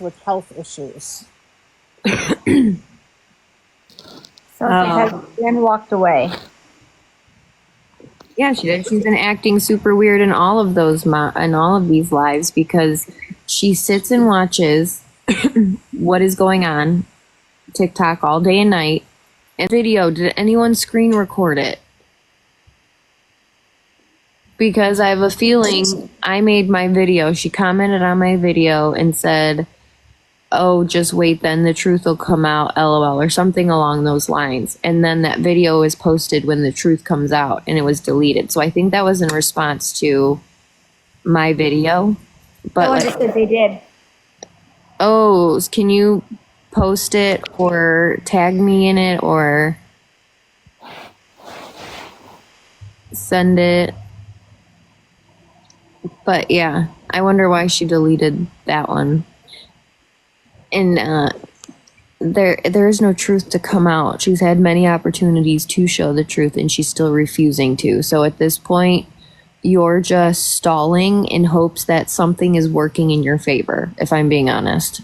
with health issues. So she has then walked away. Yeah, she did. She's been acting super weird in all of those in all of these lives because she sits and watches what is going on TikTok all day and night. And video, did anyone screen record it? Because I have a feeling I made my video. She commented on my video and said, "Oh, just wait, then the truth will come out, LOL," or something along those lines. And then that video is posted when the truth comes out and it was deleted. So I think that was in response to my video. But Someone just said they did. oh, can you post it or tag me in it or send it? But yeah, I wonder why she deleted that one. And there is no truth to come out. She's had many opportunities to show the truth and she's still refusing to. So at this point, you're just stalling in hopes that something is working in your favor, if I'm being honest.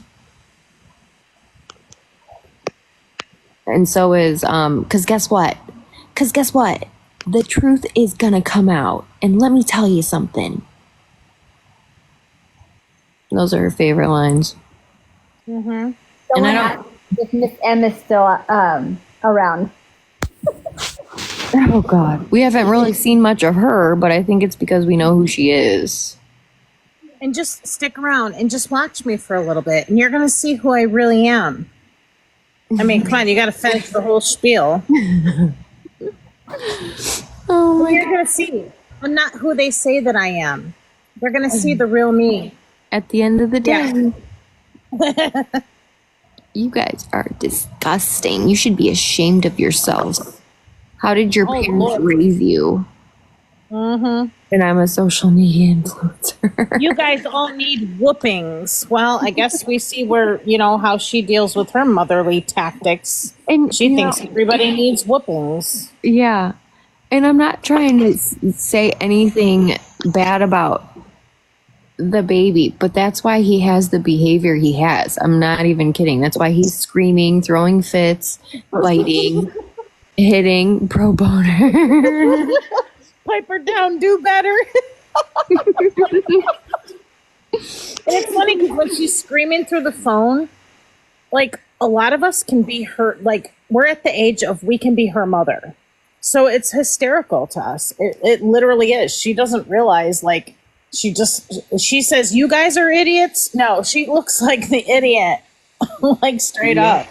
And so is, because guess what? The truth is gonna come out. And let me tell you something. Those are her favorite lines. Mm-hmm. And I don't. If Miss M is still around. Oh God, we haven't really seen much of her, but I think it's because we know who she is. And just stick around and just watch me for a little bit, and you're going to see who I really am. I mean, come on, you got to finish the whole spiel. Oh my! You're going to see. I'm not who they say that I am. They're going to see the real me. At the end of the day, Yeah. you guys are disgusting. You should be ashamed of yourselves. How did your parents Lord. raise you? Mm-hmm. And I'm a social media influencer. You guys all need whoopings. Well, I guess we see where, how she deals with her motherly tactics. And She thinks everybody needs whoopings. Yeah. And I'm not trying to say anything bad about the baby, but that's why he has the behavior he has. I'm not even kidding. That's why he's screaming, throwing fits, biting, hitting pro boner. Pipe her down, do better. And it's funny because when she's screaming through the phone, like a lot of us can be her, like we're at the age of we can be her mother. So it's hysterical to us. It literally is. She doesn't realize, like, she says, "You guys are idiots." No, she looks like the idiot, like straight up.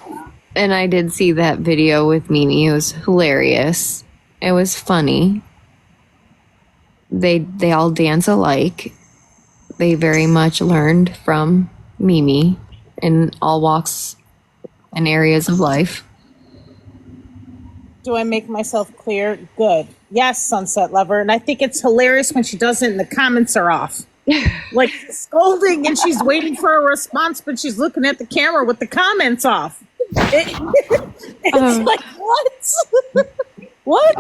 And I did see that video with Mimi. It was hilarious. It was funny. They all dance alike. They very much learned from Mimi in all walks and areas of life. Do I make myself clear? Good. Yes, Sunset Lover. And I think it's hilarious when she does it and the comments are off. Like scolding and she's waiting for a response, but she's looking at the camera with the comments off. It's like, what? What?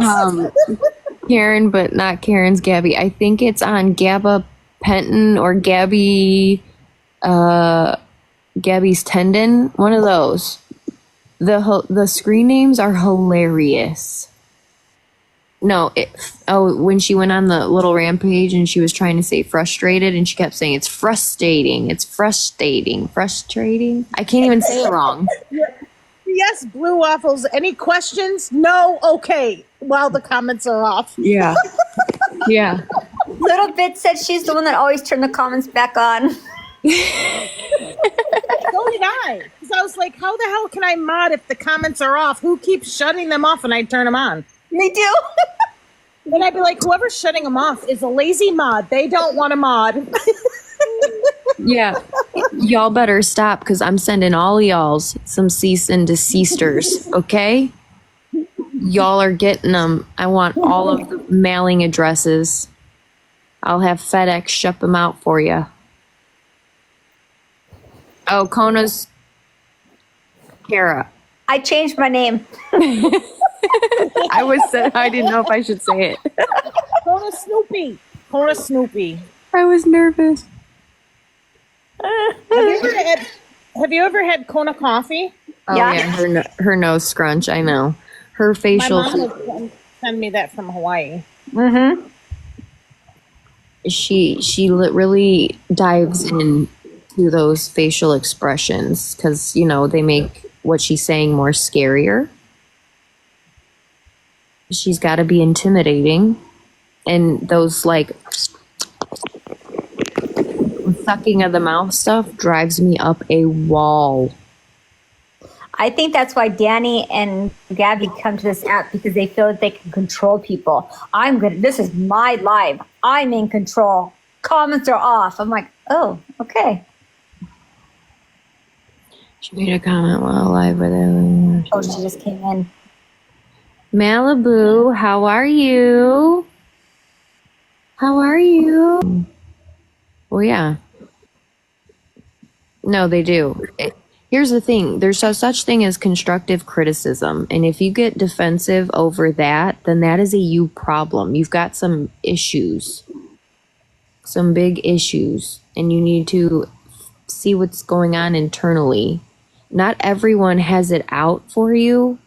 Karen, but not Karen's Gabby. I think it's on Gabba Penton or Gabby's Tendon. One of those. The screen names are hilarious. No, when she went on the little rampage and she was trying to say frustrated and she kept saying it's frustrating. I can't even say it wrong. Yes, Blue Waffles. Any questions? No? Okay. While the comments are off. Yeah. Yeah. Little Bit said she's the one that always turned the comments back on. So did I. Because I was like, how the hell can I mod if the comments are off? Who keeps shutting them off and I turn them on? Me too. Then I'd be like, whoever's shutting them off is a lazy mod. They don't want a mod. Yeah. Y'all better stop because I'm sending all y'all's some cease and desisters, okay? Y'all are getting them. I want all of the mailing addresses. I'll have FedEx ship them out for you. Oh, Kona's Kara. I changed my name. I didn't know if I should say it. Kona Snoopy. Kona Snoopy. I was nervous. Have Have you ever had Kona coffee? Oh Yeah. yeah, her nose scrunch. I know. Her My facial. mom would send me that from Hawaii. Mm-hmm. She really dives into those facial expressions because they make what she's saying more scarier. She's got to be intimidating, and those like sucking of the mouth stuff drives me up a wall. I think that's why Danny and Gabby come to this app, because they feel that they can control people. This is my live. I'm in control. Comments are off. I'm like, oh, okay. She made a comment while live with it. Oh, she just came in. Malibu, how are you? How are you? Well, yeah. No, they do. Here's the thing. There's no such thing as constructive criticism. And if you get defensive over that, then that is a you problem. You've got some issues, some big issues, and you need to see what's going on internally. Not everyone has it out for you,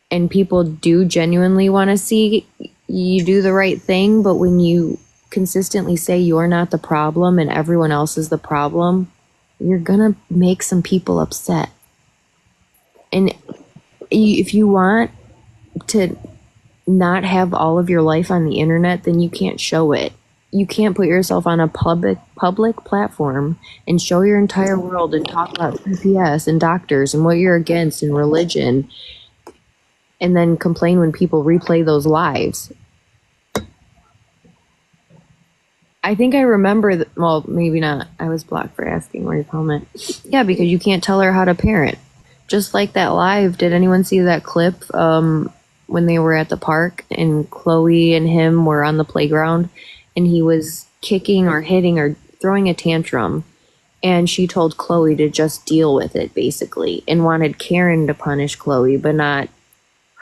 and people do genuinely want to see you do the right thing. But when you consistently say you're not the problem and everyone else is the problem, you're gonna make some people upset. And if you want to not have all of your life on the internet, then you can't show it. You can't put yourself on a public platform and show your entire world and talk about CPS and doctors and what you're against and religion, and then complain when people replay those lives. I think I remember, well, maybe not. I was blocked for asking where your comment. Yeah, because you can't tell her how to parent. Just like that live, did anyone see that clip when they were at the park and Chloe and him were on the playground and he was kicking or hitting or throwing a tantrum, and she told Chloe to just deal with it, basically, and wanted Karen to punish Chloe, but not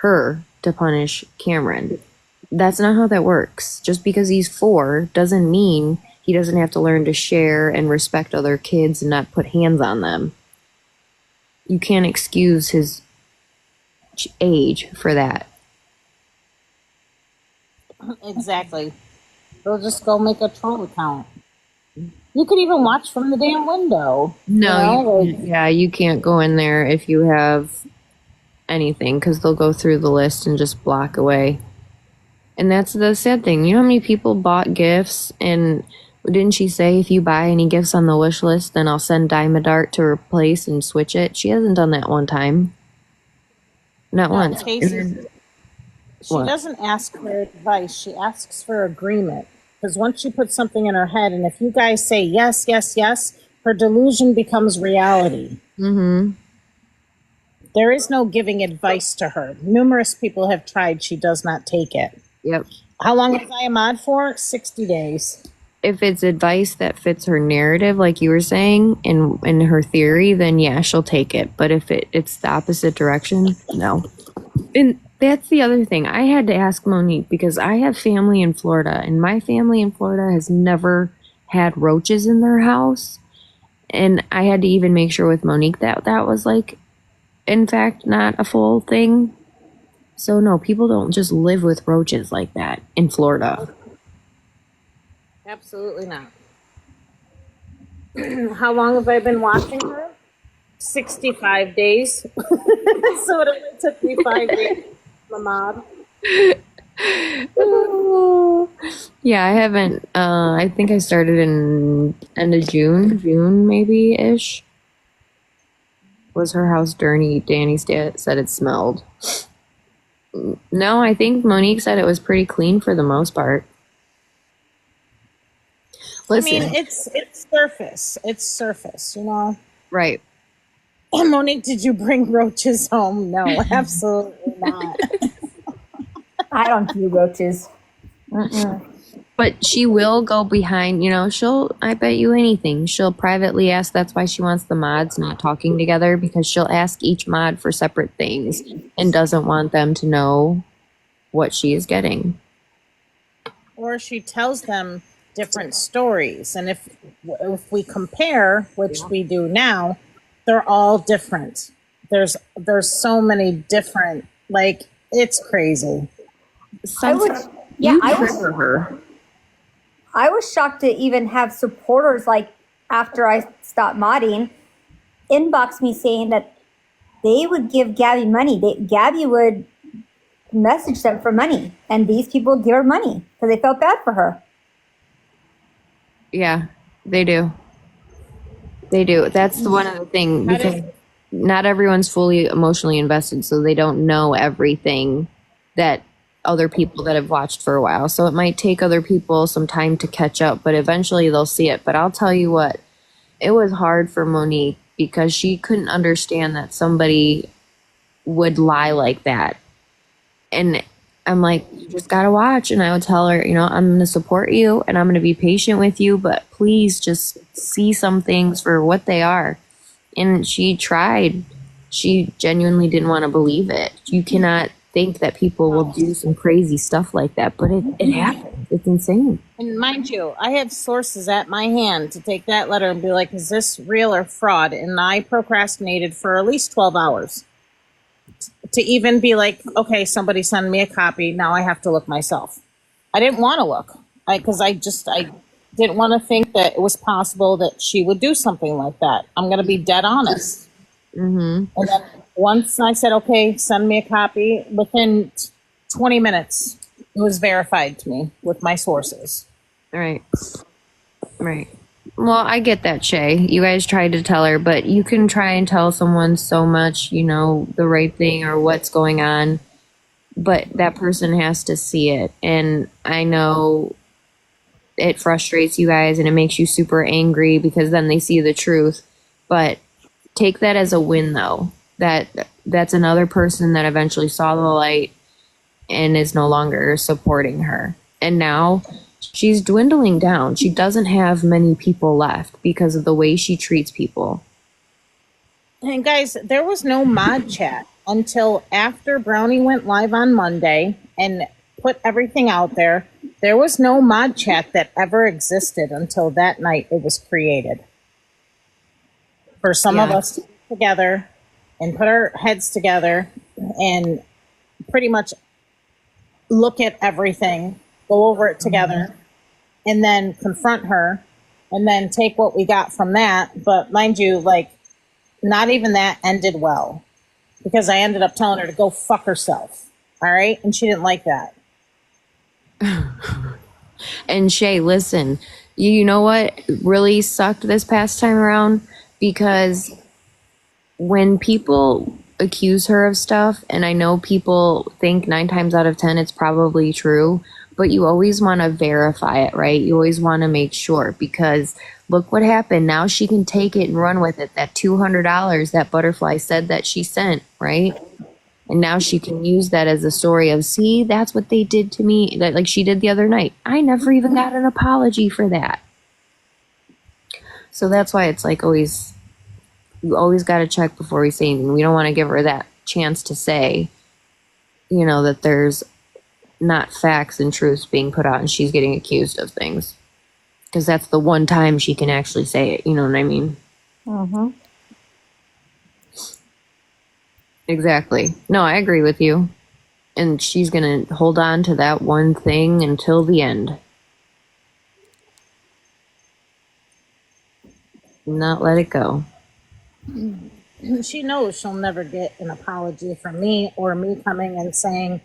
her to punish Cameron. That's not how that works. Just because he's 4 doesn't mean he doesn't have to learn to share and respect other kids and not put hands on them. You can't excuse his age for that. Exactly. They'll just go make a troll account. You could even watch from the damn window. No, you can't go in there if you have anything, because they'll go through the list and just block away. And that's the sad thing. You know how many people bought gifts? And didn't she say, if you buy any gifts on the wish list, then I'll send Dart to replace and switch it? She hasn't done that one time. Not once. Casey, she doesn't ask for advice. She asks for agreement. Because once you put something in her head, and if you guys say yes, yes, yes, her delusion becomes reality. Mm-hmm. There is no giving advice to her. Numerous people have tried. She does not take it. Yep. How long was I a mod for? 60 days. If it's advice that fits her narrative, like you were saying, in her theory, then yeah, she'll take it. But if it's the opposite direction, no. And that's the other thing. I had to ask Monique, because I have family in Florida, and my family in Florida has never had roaches in their house. And I had to even make sure with Monique that was like, in fact, not a full thing. So no, people don't just live with roaches like that in Florida. Absolutely not. How long have I been watching her? 65 days. So it only took me 5 days to mod. Yeah, I haven't. I think I started in end of June maybe ish. Was her house dirty? Danny said it smelled. No, I think Monique said it was pretty clean for the most part. Listen. I mean, it's surface. It's surface, you know? Right. Monique, did you bring roaches home? No, absolutely not. I don't do roaches. Mm-mm. But she will go behind, I bet you anything. She'll privately ask. That's why she wants the mods not talking together, because she'll ask each mod for separate things and doesn't want them to know what she is getting. Or she tells them different stories. And if we compare, which we do now, They're all different. There's so many different, like, it's crazy. I was, yeah, You I trigger was, her. I was shocked to even have supporters like after I stopped modding inbox me saying that they would give Gabby money. Gabby would message them for money, and these people would give her money because they felt bad for her. Yeah, they do. They do. That's the one of the thing, How because did- not everyone's fully emotionally invested, so they don't know everything that other people that have watched for a while. So it might take other people some time to catch up, but eventually they'll see it. But I'll tell you what, it was hard for Monique because she couldn't understand that somebody would lie like that. And I'm like, you just gotta watch. And I would tell her, I'm gonna support you and I'm gonna be patient with you, but please just see some things for what they are. And she tried. She genuinely didn't want to believe it. You cannot think that people will do some crazy stuff like that, but it happens. It's insane. And mind you, I have sources at my hand to take that letter and be like, is this real or fraud? And I procrastinated for at least 12 hours to even be like, okay, somebody send me a copy. Now I have to look myself. I didn't want to look because I didn't want to think that it was possible that she would do something like that. I'm going to be dead honest. And then once I said, okay, send me a copy, within 20 minutes, it was verified to me with my sources. Right. Right. Well, I get that, Shay. You guys tried to tell her, but you can try and tell someone so much, the right thing or what's going on, but that person has to see it. And I know it frustrates you guys and it makes you super angry because then they see the truth. But take that as a win, though. That's another person that eventually saw the light and is no longer supporting her. And now she's dwindling down. She doesn't have many people left because of the way she treats people. And guys, there was no mod chat until after Brownie went live on Monday and put everything out there. There was no mod chat that ever existed until that night it was created. For some of us to get together and put our heads together and pretty much look at everything, go over it together, and then confront her, and then take what we got from that. But mind you, like, not even that ended well because I ended up telling her to go fuck herself. All right? And she didn't like that. And Shay, listen, you know what really sucked this past time around? Because when people accuse her of stuff, and I know people think 9 times out of 10 it's probably true, but you always want to verify it, right? You always want to make sure, because look what happened. Now she can take it and run with it. That $200 that Butterfly said that she sent, right? And now she can use that as a story of, see, that's what they did to me, that like she did the other night. I never even got an apology for that. So that's why it's like you always got to check before we say anything. We don't want to give her that chance to say, that there's not facts and truths being put out and she's getting accused of things. Because that's the one time she can actually say it. You know what I mean? Mm-hmm. Exactly. No, I agree with you. And she's going to hold on to that one thing until the end. Not let it go. She knows she'll never get an apology from me or me coming and saying,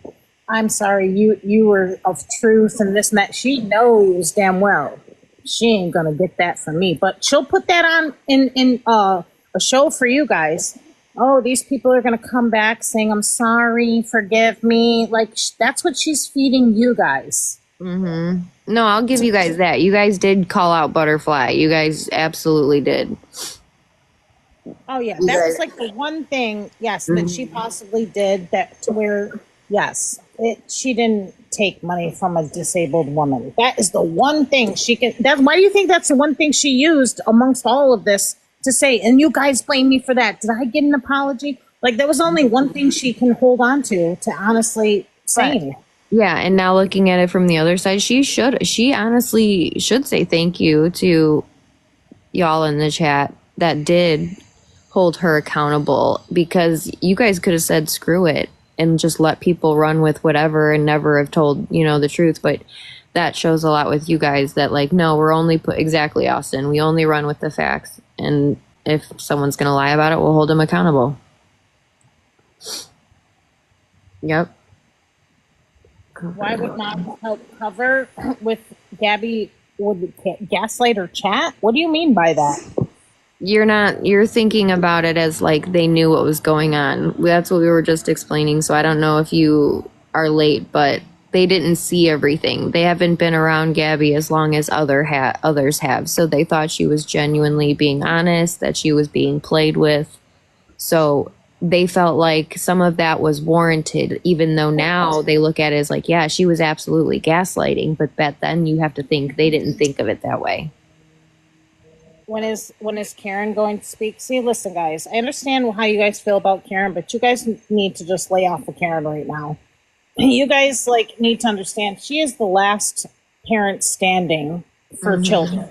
I'm sorry, you were of truth and this and that. She knows damn well she ain't gonna get that from me. But she'll put that on in a show for you guys. Oh, these people are gonna come back saying, I'm sorry, forgive me. Like, that's what she's feeding you guys. No, I'll give you guys that. You guys did call out Butterfly. You guys absolutely did. Oh yeah, that was like the one thing, yes, that she possibly did that to where, yes, she didn't take money from a disabled woman. That is the one thing she can. Why do you think that's the one thing she used amongst all of this to say? And you guys blame me for that. Did I get an apology? Like, there was only one thing she can hold on to honestly saying. Yeah, and now looking at it from the other side, she honestly should say thank you to y'all in the chat that did hold her accountable, because you guys could have said screw it and just let people run with whatever and never have told, the truth. But that shows a lot with you guys that, like, no, we're only exactly, Austin. We only run with the facts. And if someone's going to lie about it, we'll hold them accountable. Yep. Why would not help cover with Gabby would gaslight or chat? What do you mean by that? You're thinking about it as like they knew what was going on. That's what we were just explaining. So I don't know if you are late, but they didn't see everything. They haven't been around Gabby as long as others have. So they thought she was genuinely being honest, that she was being played with. So they felt like some of that was warranted, even though now they look at it as like, yeah, she was absolutely gaslighting. But back then you have to think they didn't think of it that way. When is Karen going to speak? See, listen, guys, I understand how you guys feel about Karen, but you guys need to just lay off of Karen right now. You guys need to understand she is the last parent standing for children.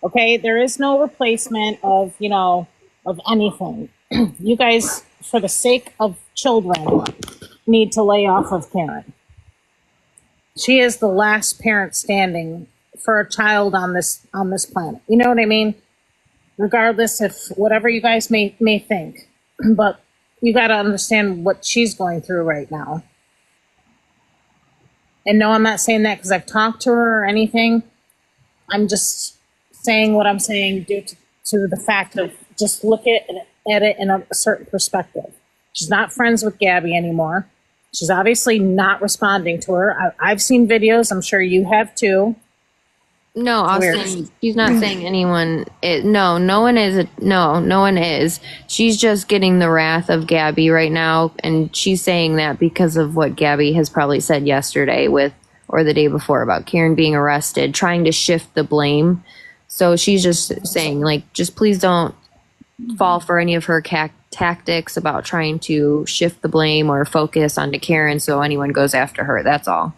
Okay, there is no replacement of of anything. You guys, for the sake of children, need to lay off of Karen. She is the last parent standing for a child on this planet. You know what I mean? Regardless of whatever you guys may think, but you got to understand what she's going through right now. And no, I'm not saying that because I've talked to her or anything. I'm just saying what I'm saying due to the fact of just look at it in a certain perspective. She's not friends with Gabby anymore. She's obviously not responding to her. I've seen videos. I'm sure you have too. No, Austin, she's not saying anyone. No one is. No one is. She's just getting the wrath of Gabby right now. And she's saying that because of what Gabby has probably said yesterday or the day before about Karen being arrested, trying to shift the blame. So she's just saying, like, just please don't fall for any of her tactics about trying to shift the blame or focus onto Karen so anyone goes after her. That's all.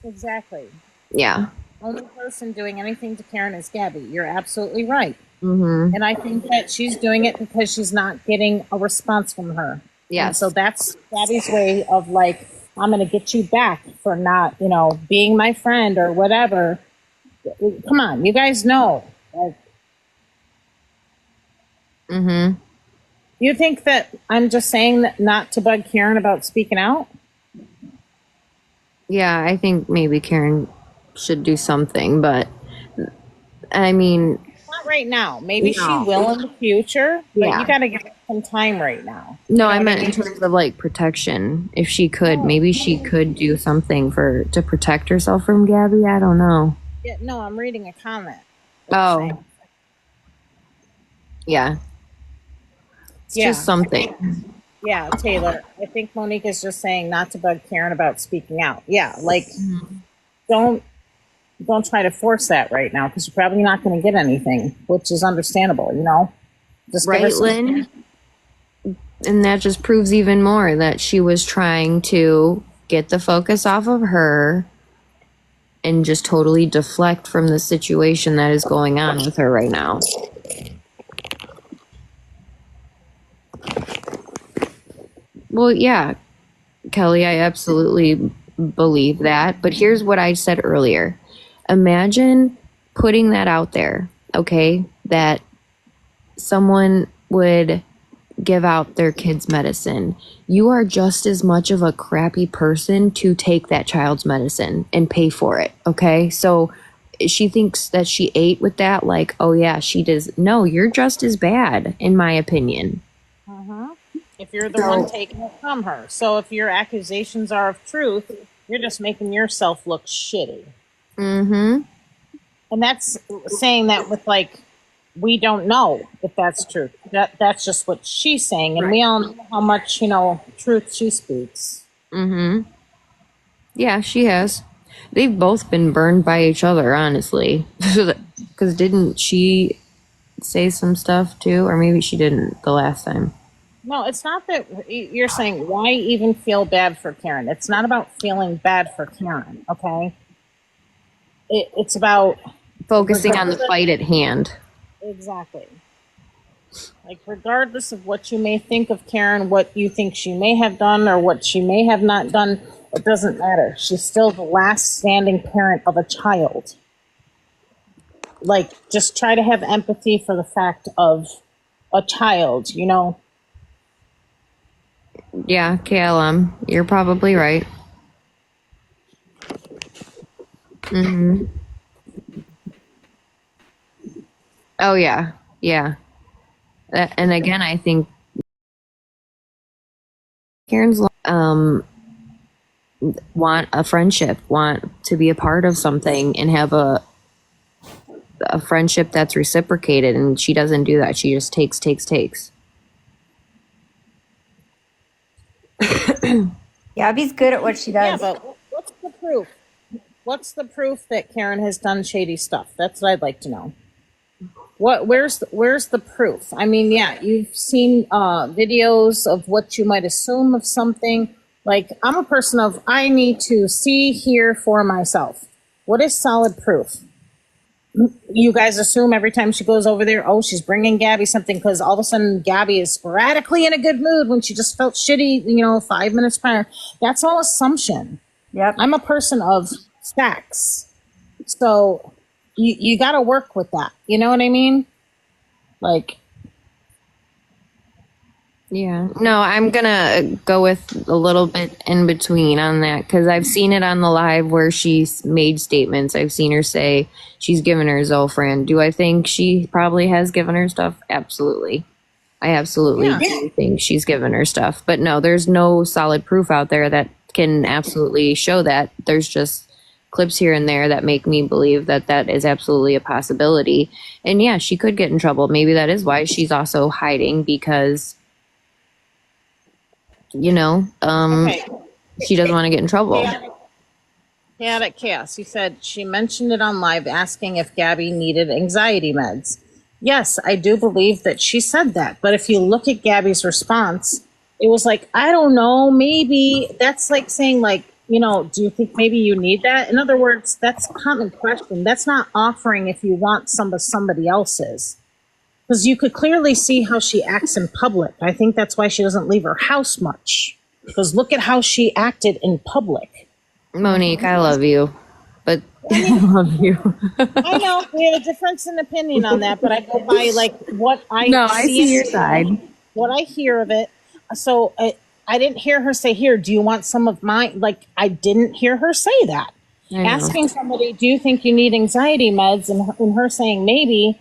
Exactly. Yeah. Only person doing anything to Karen is Gabby. You're absolutely right. Mm-hmm. And I think that she's doing it because she's not getting a response from her. Yes. And so that's Gabby's way of like, I'm going to get you back for not, being my friend or whatever. Come on, you guys know. Mm-hmm. You think that I'm just saying that not to bug Karen about speaking out? Yeah, I think maybe Karen should do something, but I mean, not right now. Maybe no. she will in the future, but Yeah. you got to give her some time right now. No, I meant in terms of like protection. If she could, maybe she could do something to protect herself from Gabby. I don't know. Yeah, no, I'm reading a comment. Oh, yeah. It's just something. Yeah, Taylor. I think Monique is just saying not to bug Karen about speaking out. Yeah, like don't try to force that right now because you're probably not going to get anything, which is understandable. Just right, Lynn. And that just proves even more that she was trying to get the focus off of her and just totally deflect from the situation that is going on with her right now. Well, yeah, Kelly, I absolutely believe that. But here's what I said earlier. Imagine putting that out there, okay, that someone would give out their kids medicine. You are just as much of a crappy person to take that child's medicine and pay for it, okay? So she thinks that she ate with that, like, oh yeah, she does. No, you're just as bad, in my opinion. If you're the one taking it from her. So if your accusations are of truth, you're just making yourself look shitty. Mm-hmm. And that's saying that with like, we don't know if that's true. That's just what she's saying. And we all know how much, truth she speaks. Mm-hmm. Yeah, she has. They've both been burned by each other, honestly. Because didn't she say some stuff too? Or maybe she didn't the last time. No, it's not that you're saying why even feel bad for Karen. It's not about feeling bad for Karen, okay? It's about focusing on the fight at hand. Exactly. Like, regardless of what you may think of Karen, what you think she may have done or what she may have not done, it doesn't matter. She's still the last standing parent of a child. Like, just try to have empathy for the fact of a child, you know? Yeah, KLM, you're probably right. Oh yeah, yeah. And again, I think Karen's want a friendship, want to be a part of something, and have a friendship that's reciprocated, and she doesn't do that. She just takes. Gabby's good at what she Yeah, does. but what's the proof? What's the proof that Karen has done shady stuff? That's what I'd like to know. Where's the proof? I mean, yeah, you've seen videos of what you might assume of something. Like, I'm a person of, I need to see, hear for myself. What is solid proof? You guys assume every time she goes over there, oh, she's bringing Gabby something because all of a sudden Gabby is sporadically in a good mood when she just felt shitty, 5 minutes prior. That's all assumption. Yep. I'm a person of facts. So you got to work with that. You know what I mean? Like, Yeah. No, I'm gonna go with a little bit in between on that because I've seen it on the live where she's made statements. I've seen her say she's given her Zofran. Do I think she probably has given her stuff? Absolutely. I absolutely Yeah. do think she's given her stuff. But no, there's no solid proof out there that can absolutely show that. There's just clips here and there that make me believe that that is absolutely a possibility. And yeah, she could get in trouble. Maybe that is why she's also hiding because Okay. she doesn't want to get in trouble. Chaotic Chaos. He said she mentioned it on live asking if Gabby needed anxiety meds. Yes, I do believe that she said that. But if you look at Gabby's response, it was like, I don't know, maybe that's like saying like, do you think maybe you need that? In other words, that's a common question. That's not offering if you want somebody else's. Because you could clearly see how she acts in public. I think that's why she doesn't leave her house much. Because look at how she acted in public. Monique, I love you, but I love you. I know we have a difference in opinion on that, but I go by like what I No, I see your of it, side. what I hear of it. So I didn't hear her say, "Here, do you want some of mine?" Like, I didn't hear her say that. I know. Asking somebody, "Do you think you need anxiety meds?" and her saying maybe.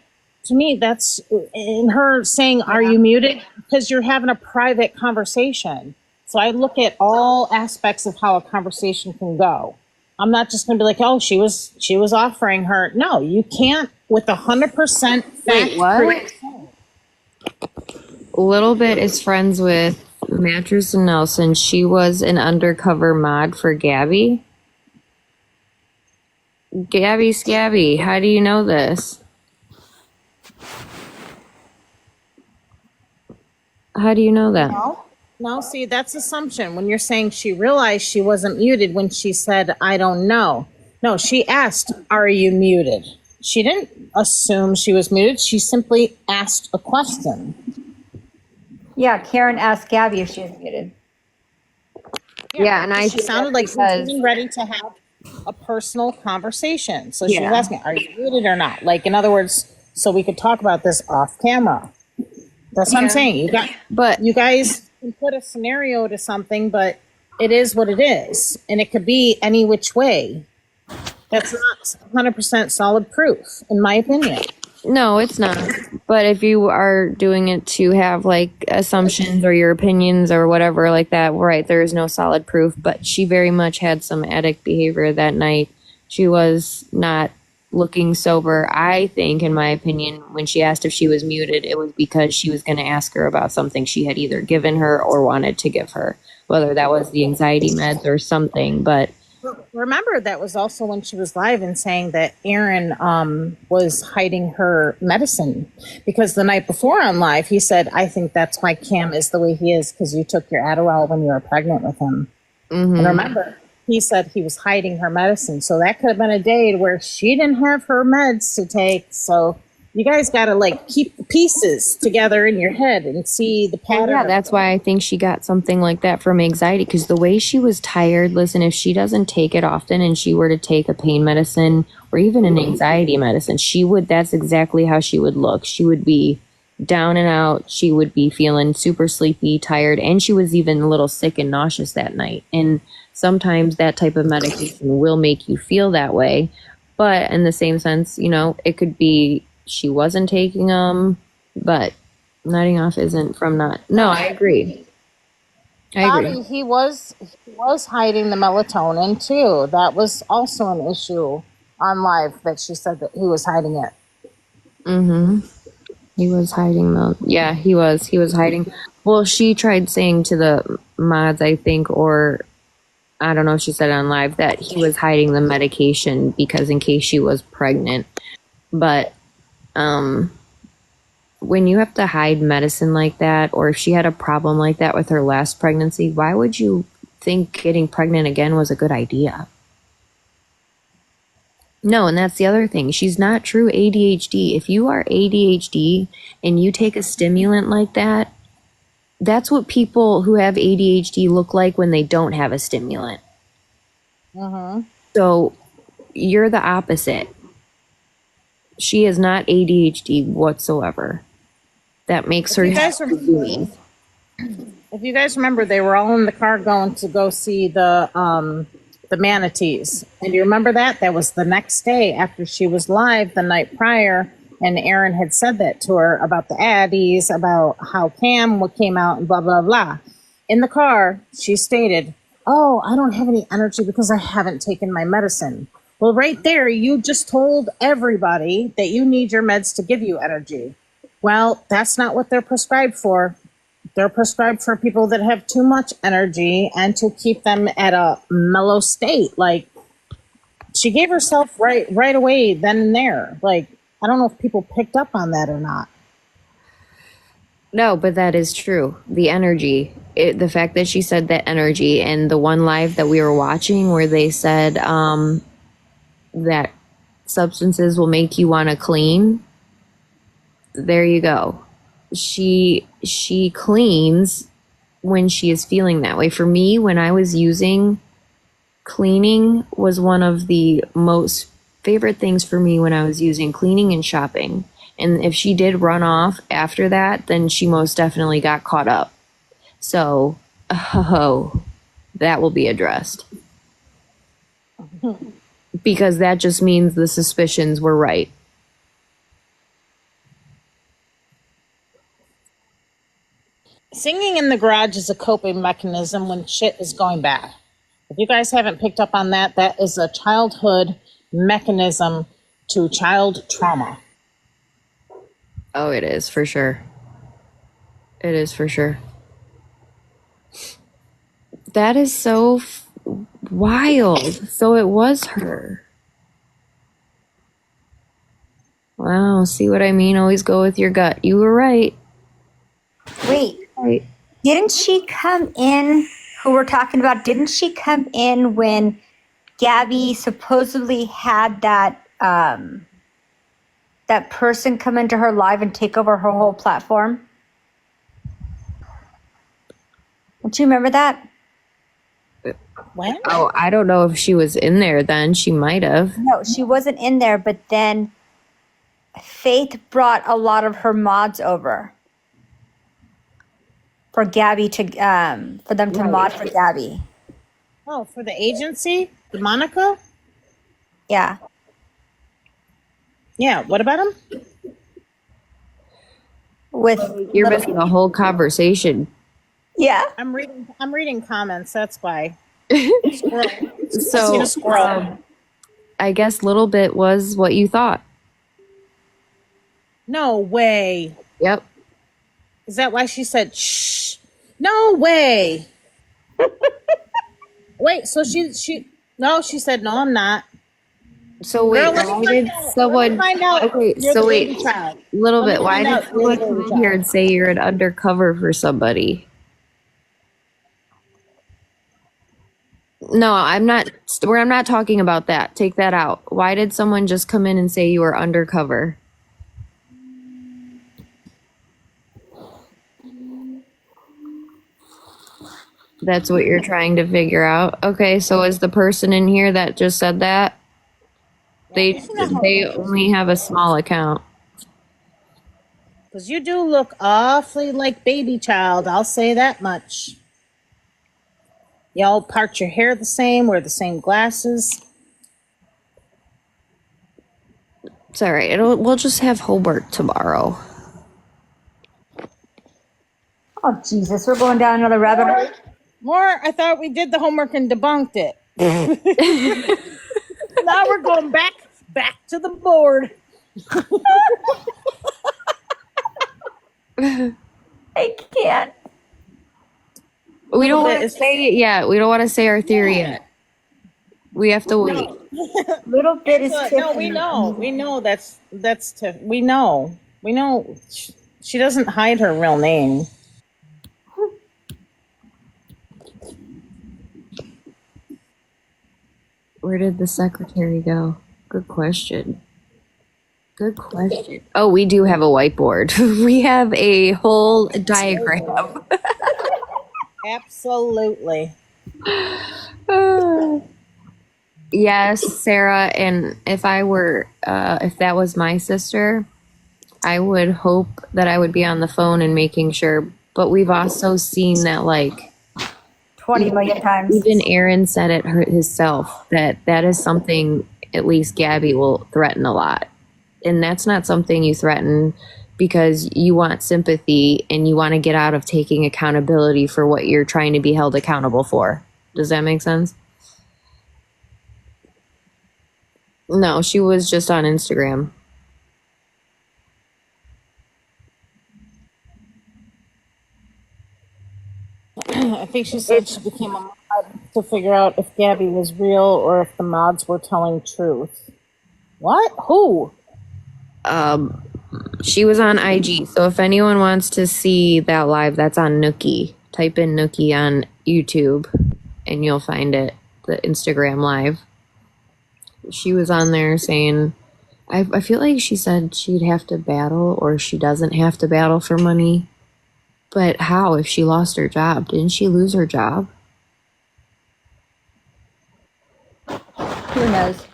To me, that's in her saying, "Are you muted?" Because you're having a private conversation. So I look at all aspects of how a conversation can go. I'm not just going to be like, "Oh, she was offering her." No, you can't with 100% fact. Wait, what? Little Bit is friends with Mattress and Nelson. She was an undercover mod for Gabby. Gabby Scabby, how do you know this? How do you know that? No, see, that's assumption. When you're saying she realized she wasn't muted when she said, "I don't know." No, she asked, "Are you muted?" She didn't assume she was muted. She simply asked a question. Yeah, Karen asked Gabby if she was muted. Yeah, and I She sounded like she was getting ready to have a personal conversation. So she was Yeah. asking, "Are you muted or not?" Like, in other words, so we could talk about this off camera. That's what I'm saying. You guys can put a scenario to something, but it is what it is. And it could be any which way. That's not 100% solid proof, in my opinion. No, it's not. But if you are doing it to have like assumptions or your opinions or whatever like that, right, there is no solid proof. But she very much had some addict behavior that night. She was not looking sober. I think, in my opinion, when she asked if she was muted, it was because she was going to ask her about something she had either given her or wanted to give her, whether that was the anxiety meds or something. But remember, that was also when she was live and saying that Aaron was hiding her medicine, because the night before on live, he said, "I think that's why Cam is the way he is, because you took your Adderall when you were pregnant with him." And remember, he said he was hiding her medicine. So that could have been a day where she didn't have her meds to take. So You guys got to like keep the pieces together in your head and see the pattern. Yeah, that's why I think she got something like that from anxiety, because the way she was tired, listen, if she doesn't take it often and she were to take a pain medicine or even an anxiety medicine, that's exactly how she would look. She would be down and out. She would be feeling super sleepy, tired, and she was even a little sick and nauseous that night. And sometimes that type of medication will make you feel that way. But in the same sense, it could be she wasn't taking them, but nodding off isn't from not. No, I agree. Bobby, he was hiding the melatonin too. That was also an issue on live that she said that he was hiding it. Mm-hmm. He was hiding them. Yeah, he was. He was hiding. Well, she tried saying to the mods, I think, or I don't know if she said it on live, that he was hiding the medication because in case she was pregnant. But when you have to hide medicine like that, or if she had a problem like that with her last pregnancy, why would you think getting pregnant again was a good idea? No, and that's the other thing. She's not true ADHD. If you are ADHD and you take a stimulant like that, that's what people who have ADHD look like when they don't have a stimulant. So you're the opposite. She is not ADHD whatsoever. That makes her. If you guys remember, they were all in the car going to go see the manatees. And do you remember that? That was the next day after she was live the night prior. And Aaron had said that to her about the Addies, about how what came out and blah, blah, blah. In the car, she stated, "Oh, I don't have any energy because I haven't taken my medicine." Well, right there, you just told everybody that you need your meds to give you energy. Well, that's not what they're prescribed for. They're prescribed for people that have too much energy and to keep them at a mellow state. Like, she gave herself right away then and there. Like, I don't know if people picked up on that or not. No, but that is true. The energy, the fact that she said that energy, and the one live that we were watching where they said that substances will make you want to clean. There you go. She cleans when she is feeling that way. For me, when I was using, cleaning was one of the most favorite things for me when I was using, cleaning and shopping. And if she did run off after that, then she most definitely got caught up. So, that will be addressed. Because that just means the suspicions were right. Singing in the garage is a coping mechanism when shit is going bad. If you guys haven't picked up on that, that is a childhood mechanism to child trauma. Oh, it is for sure. It is for sure. That is so wild. So it was her. Wow, see what I mean? Always go with your gut. You were right. Wait, Right. didn't she come in, who we're talking about, didn't she come in when Gabby supposedly had that that person come into her live and take over her whole platform? Don't you remember that? When? Oh, I don't know if she was in there then. She might have. No, she wasn't in there, but then Faith brought a lot of her mods over for Gabby to for them to mod for Gabby. Oh, for the agency? The Monica? Yeah. Yeah, what about him? With You're missing the whole conversation. yeah. I'm reading comments, that's why. So, Squirrel. I guess little bit was what you thought. No way. Yep. Is that why she said shh? No way. Wait, so she said no, I'm not. So wait, Girl, let me why find did out. someone? Let me find out. Okay, You're so the wait, baby child. little Let me bit. Why find did out you're someone the baby come in child. here and say you're an undercover for somebody? No, I'm not. I'm not talking about that. Take that out. Why did someone just come in and say you were undercover? That's what you're trying to figure out. Okay, so is the person in here that just said that? They only have a small account. Because you do look awfully like baby child, I'll say that much. Y'all part your hair the same, wear the same glasses. It's all right. We'll just have homework tomorrow. Oh, Jesus, we're going down another rabbit hole. More, I thought we did the homework and debunked it. Now we're going back to the board. I can't. We don't want to say it yet. We don't want to say our theory yet. We have to wait. Little bit is No, we know. We know we know. We know she doesn't hide her real name. Where did the secretary go? Good question. Good question. Oh, we do have a whiteboard. We have a whole diagram. Absolutely. Yes, Sarah, and if that was my sister, I would hope that I would be on the phone and making sure. But we've also seen that, like, 20 million times. even Aaron said it himself, that is something at least Gabby will threaten a lot. And that's not something you threaten because you want sympathy and you want to get out of taking accountability for what you're trying to be held accountable for. Does that make sense? No, she was just on Instagram. I think she said she became a mod to figure out if Gabby was real or if the mods were telling truth. What? Who? She was on IG. So if anyone wants to see that live, that's on Nookie. Type in Nookie on YouTube and you'll find it. The Instagram live. She was on there saying, I feel like she said she'd have to battle or she doesn't have to battle for money. But how if she lost her job? Didn't she lose her job? Who knows?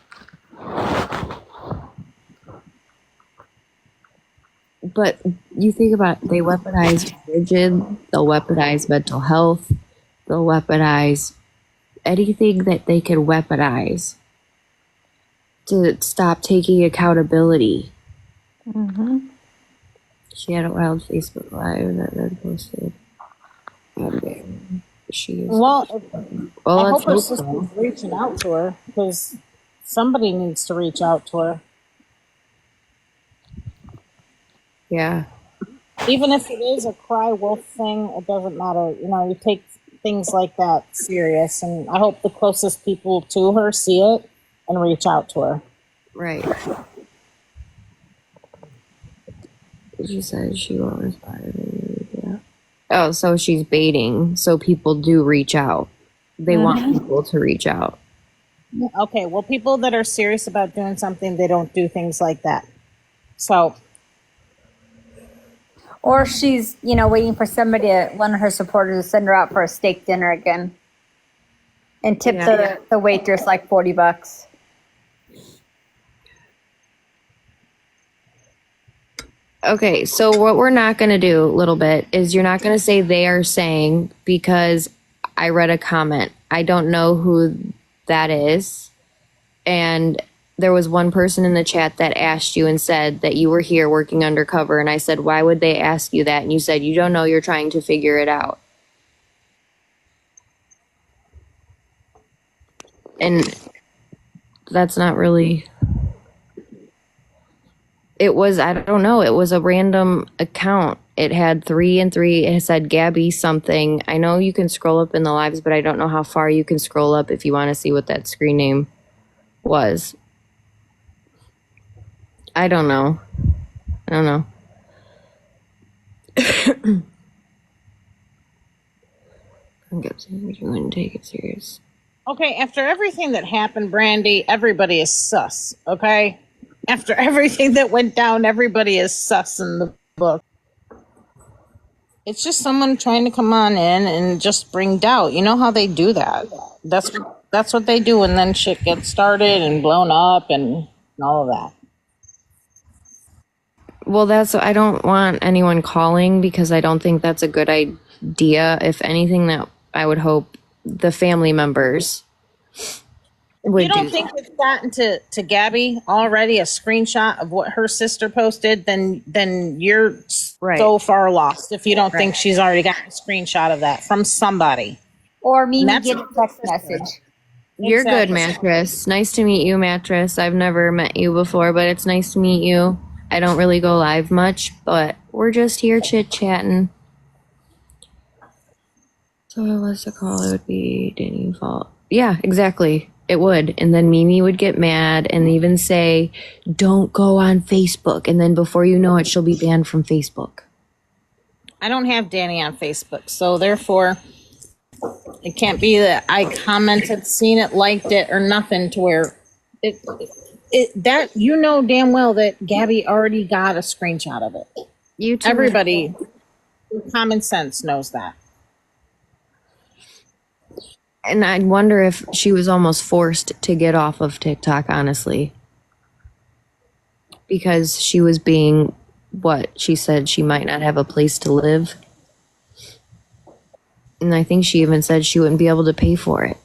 But you think about it, they weaponize religion, they'll weaponize mental health, they'll weaponize anything that they can weaponize to stop taking accountability. Mm-hmm. She had a wild Facebook Live that then posted. She is. Well, I hope her let's sister's hope so. reaching out to her because somebody needs to reach out to her. Yeah. Even if it is a cry wolf thing, it doesn't matter. You know, you take things like that serious, and I hope the closest people to her see it and reach out to her. Right. She says she won't respond. Yeah. Oh, so she's baiting. So people do reach out. They want people to reach out. Okay, well, people that are serious about doing something, they don't do things like that. So, Or she's, waiting for somebody, one of her supporters, to send her out for a steak dinner again, and tip the waitress like $40. Okay, so what we're not going to do, a little bit, is you're not going to say they are saying, because I read a comment. I don't know who that is. And there was one person in the chat that asked you and said that you were here working undercover. And I said, why would they ask you that? And you said, you don't know, you're trying to figure it out. And that's not really... It was, I don't know, it was a random account. It had 3 and 3. It said Gabby something. I know you can scroll up in the lives, but I don't know how far you can scroll up if you want to see what that screen name was. I don't know. I'm guessing you wouldn't take it serious. okay, after everything that happened, Brandy, everybody is sus, okay? After everything that went down, everybody is sus in the book. It's just someone trying to come on in and just bring doubt. You know how they do that. That's what they do, and then shit gets started and blown up and all of that. Well, I don't want anyone calling because I don't think that's a good idea. If anything, that I would hope the family members would You don't do. think it's gotten to Gabby already a screenshot of what her sister posted? Then you're Right. so far lost if you don't think Right. she's already got a screenshot of that from somebody. Or Mimi That's get a text message. You're good, Exactly. Mattress. Nice to meet you, Mattress. I've never met you before, but it's nice to meet you. I don't really go live much, but we're just here chit-chatting. So if I was to call, it would be Danny's fault. Yeah, exactly. It would. And then Mimi would get mad and even say, don't go on Facebook. And then before you know it, she'll be banned from Facebook. I don't have Danny on Facebook, so therefore it can't be that I commented, seen it, liked it, or nothing to where it that you know damn well that Gabby already got a screenshot of it. You too. Everybody with common sense knows that. And I wonder if she was almost forced to get off of TikTok, honestly. Because she was being what she said she might not have a place to live. And I think she even said she wouldn't be able to pay for it.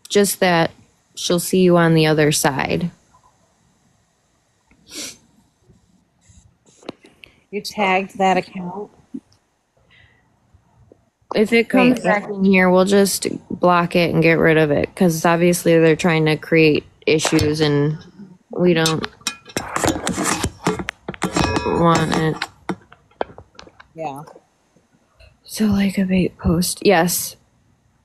Just that she'll see you on the other side. You tagged that account. If it comes back in here, we'll just block it and get rid of it. Because obviously they're trying to create issues and we don't want it. Yeah. So like a bait post. Yes.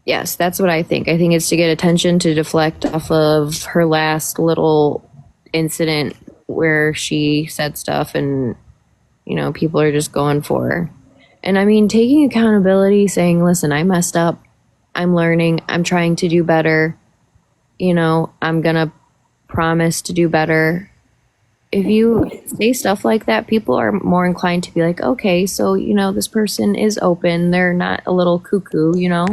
Yes, that's what I think. I think it's to get attention to deflect off of her last little incident where she said stuff and, you know, people are just going for her. And I mean, taking accountability, saying, listen, I messed up. I'm learning. I'm trying to do better. You know, I'm going to promise to do better. If you say stuff like that, people are more inclined to be like, okay, so, you know, this person is open. They're not a little cuckoo, you know?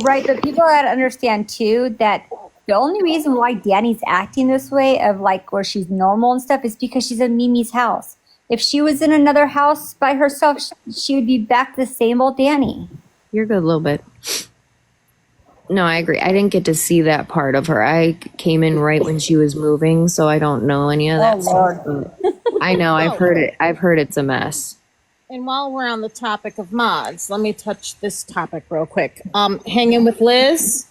Right, but people gotta understand too that the only reason why Danny's acting this way of like where she's normal and stuff is because she's in Mimi's house. If she was in another house by herself, she would be back to the same old Danny. You're good a little bit. No, I agree. I didn't get to see that part of her. I came in right when she was moving, so I don't know any of that stuff. I know, I've heard it. I've heard it's a mess. And while we're on the topic of mods, let me touch this topic real quick. Hanging with Liz,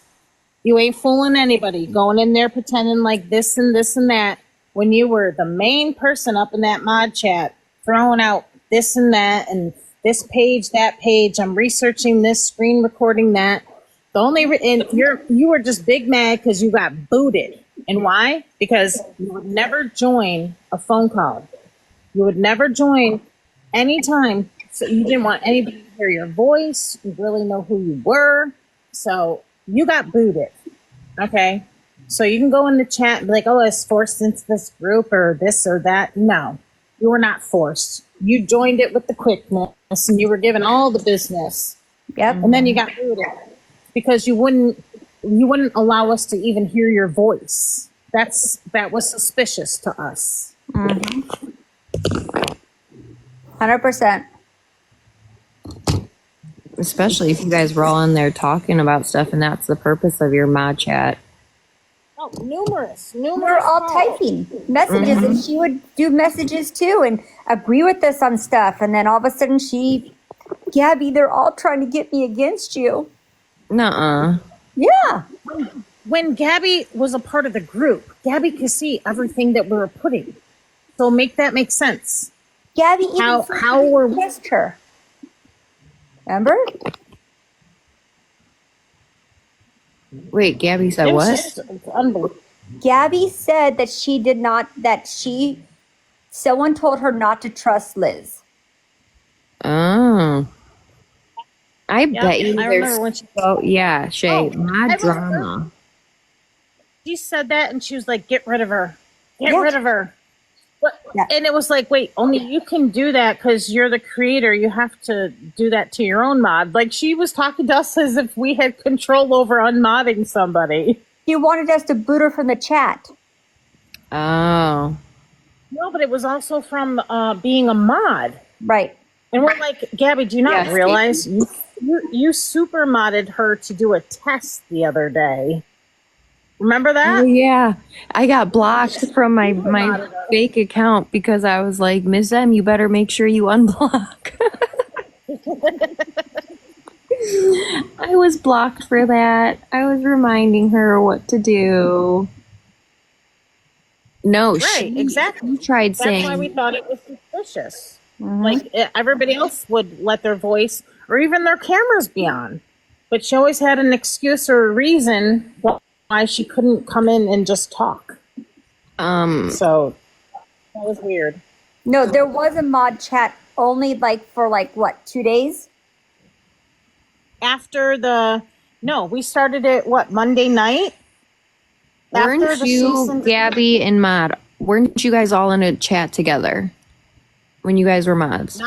you ain't fooling anybody. Going in there pretending like this and this and that when you were the main person up in that mod chat, throwing out this and that and this page, that page. I'm researching this, screen recording that. The only and you were just big mad because you got booted. And why? Because you would never join a phone call. You would never join anytime. So you didn't want anybody to hear your voice. You really know who you were. So you got booted. Okay. So you can go in the chat and be like, oh, I was forced into this group or this or that. No, you were not forced. You joined it with the quickness and you were given all the business. Yep. And then you got booted because you wouldn't allow us to even hear your voice. That was suspicious to us. 100%. Especially if you guys were all in there talking about stuff and that's the purpose of your mod chat. Oh, numerous. We're all calls. typing messages, and she would do messages too and agree with us on stuff. And then all of a sudden, Gabby, they're all trying to get me against you. Nuh-uh. Yeah. When Gabby was a part of the group, Gabby could see everything that we were putting. So make that make sense. Gabby even How were we? against her. Remember? Wait, Gabby said It was what? just unbelievable. Gabby said that someone told her not to trust Liz. Oh. I bet you I there's remember when she, yeah, Shay, mod drama. she said that and she was like, get rid of her. Get Yeah. rid of her. But, Yeah. and it was like, wait, only you can do that because you're the creator. You have to do that to your own mod. Like she was talking to us as if we had control over unmodding somebody. He wanted us to boot her from the chat. Oh. No, but it was also from being a mod. Right. And we're like, Gabby, do you not Yes, realize you super modded her to do a test the other day? Remember that? Oh yeah, I got blocked from my fake account because I was like, Miss M, you better make sure you unblock. I was blocked for that. I was reminding her what to do. No, Right, exactly. she tried That's why we saying, thought it was suspicious. Like everybody else would let their voice or even their cameras be on, but she always had an excuse or a reason why she couldn't come in and just talk. So that was weird. No, there was a mod chat only like for like what, 2 days? After we started it Monday night. weren't you, Gabby and Mod, weren't you guys all in a chat together when you guys were mods?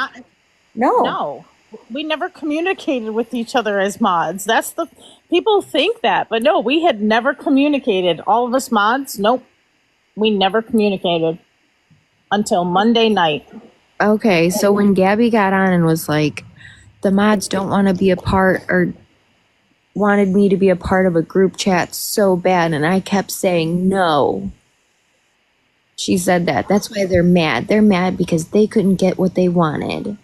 No, we never communicated with each other as mods. That's the people think that, but no, we had never communicated. All of us mods, nope, we never communicated until Monday night. Okay, so when Gabby got on and was like, the mods don't want to be a part or wanted me to be a part of a group chat so bad, and I kept saying no. She said that. That's why they're mad. They're mad because they couldn't get what they wanted.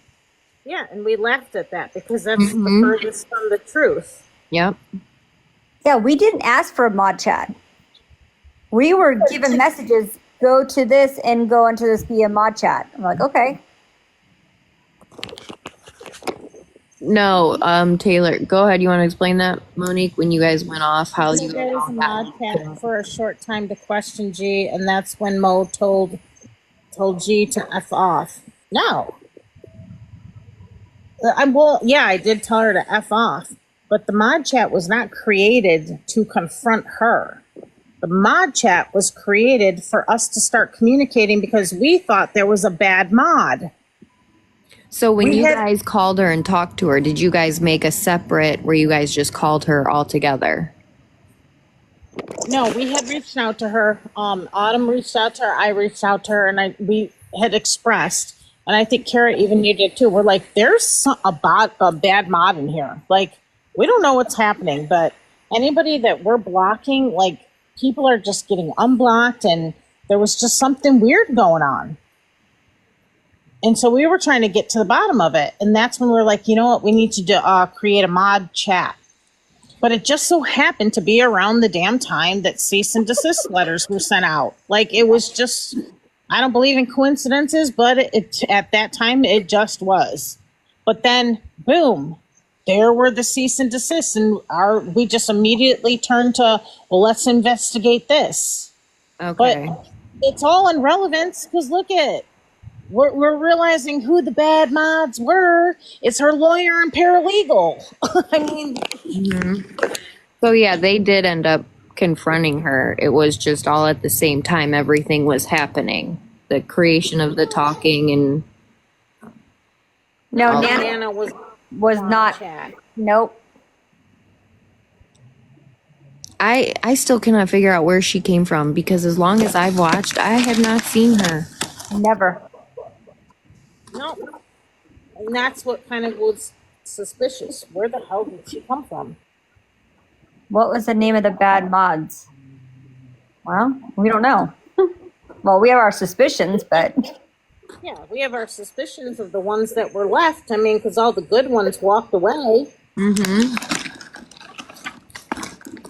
Yeah, and we laughed at that because that's the furthest from the truth. Yep. Yeah, we didn't ask for a mod chat. We were given messages, go to this and go into this via mod chat. I'm like, okay. No, Taylor, go ahead. You want to explain that, Monique, when you guys went off, how you There was a mod chat for a short time to question G, and that's when Mo told G to F off. No. I did tell her to F off, but the mod chat was not created to confront her. The mod chat was created for us to start communicating because we thought there was a bad mod. So when you guys called her and talked to her, did you guys make a separate where you guys just called her all together? No, we had reached out to her. Autumn reached out to her. I reached out to her, and we had expressed, and I think Kara even you did too. We're like, there's a bad mod in here. Like, we don't know what's happening, but anybody that we're blocking, like, people are just getting unblocked, and there was just something weird going on. And so we were trying to get to the bottom of it. And that's when we were like, you know what, we need to create a mod chat. But it just so happened to be around the damn time that cease and desist letters were sent out. Like, it was just, I don't believe in coincidences, but at that time, it just was. But then, boom, there were the cease and desists. And we just immediately turned to, well, let's investigate this. Okay. But it's all in relevance because look at, we're realizing who the bad mods were. It's her lawyer and paralegal. I mean, So yeah, they did end up confronting her. It was just all at the same time. Everything was happening. The creation of the talking and No, Nana was not. chat. Nope. I still cannot figure out where she came from because as long as I've watched, I have not seen her. Never. No. And that's what kind of was suspicious. Where the hell did she come from? What was the name of the bad mods? Well, we don't know. Well, we have our suspicions, but Yeah, we have our suspicions of the ones that were left. I mean, because all the good ones walked away.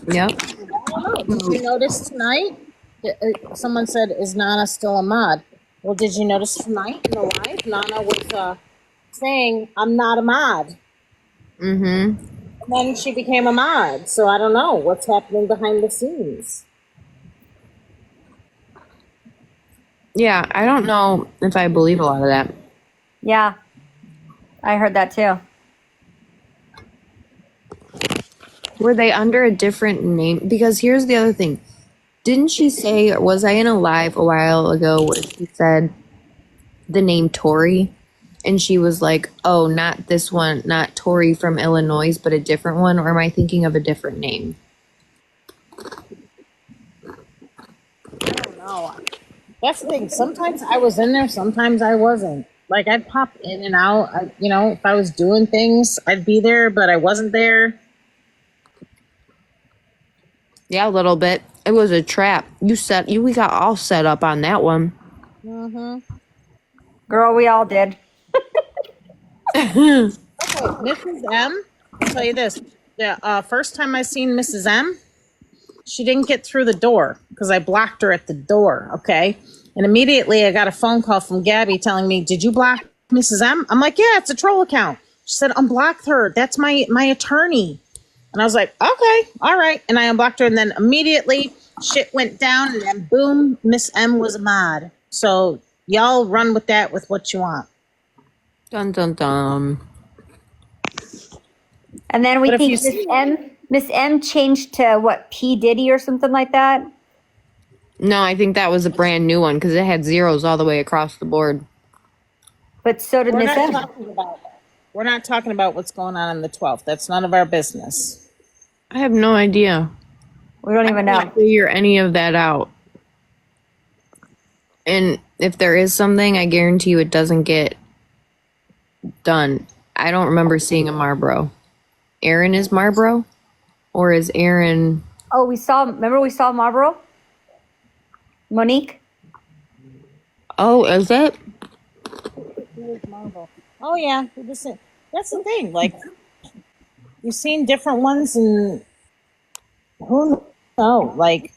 Yep. I don't know. Did you notice tonight? Someone said, is Nana still a mod? Well, did you notice tonight in the live? Nana was saying, I'm not a mod. And then she became a mod. So I don't know what's happening behind the scenes. Yeah, I don't know if I believe a lot of that. yeah, I heard that too. Were they under a different name? Because here's the other thing. Didn't she say, was I in a live a while ago where she said the name Tori? And she was like, oh, not this one, not Tori from Illinois, but a different one? Or am I thinking of a different name? I don't know. That's the thing. Sometimes I was in there, sometimes I wasn't. Like I'd pop in and out. If I was doing things, I'd be there, but I wasn't there. Yeah, a little bit. It was a trap. We got all set up on that one. Mm-hmm. Girl, we all did. Okay, Mrs. M. I'll tell you this: the first time I seen Mrs. M, she didn't get through the door because I blocked her at the door. Okay, and immediately I got a phone call from Gabby telling me, "Did you block Mrs. M?" I'm like, "Yeah, it's a troll account." She said, "Unblocked her. That's my attorney." And I was like, "Okay, all right." And I unblocked her, and then immediately shit went down, and then boom, Miss M was a mod. So y'all run with that with what you want. Dun dun dun. And then we But if think you see- Miss M changed to what, P. Diddy or something like that? No, I think that was a brand new one because it had zeros all the way across the board. But so did We're Miss not M. talking about that. We're not talking about what's going on the 12th. That's none of our business. I have no idea. We don't even know. Can't figure any of that out. And if there is something, I guarantee you it doesn't get done. I don't remember seeing a Marlboro. Aaron is Marlboro? Or is Aaron... Oh, remember we saw Marlboro? Monique? Oh, is it? Oh yeah, that's the thing. Like you've seen different ones, and who knows? Like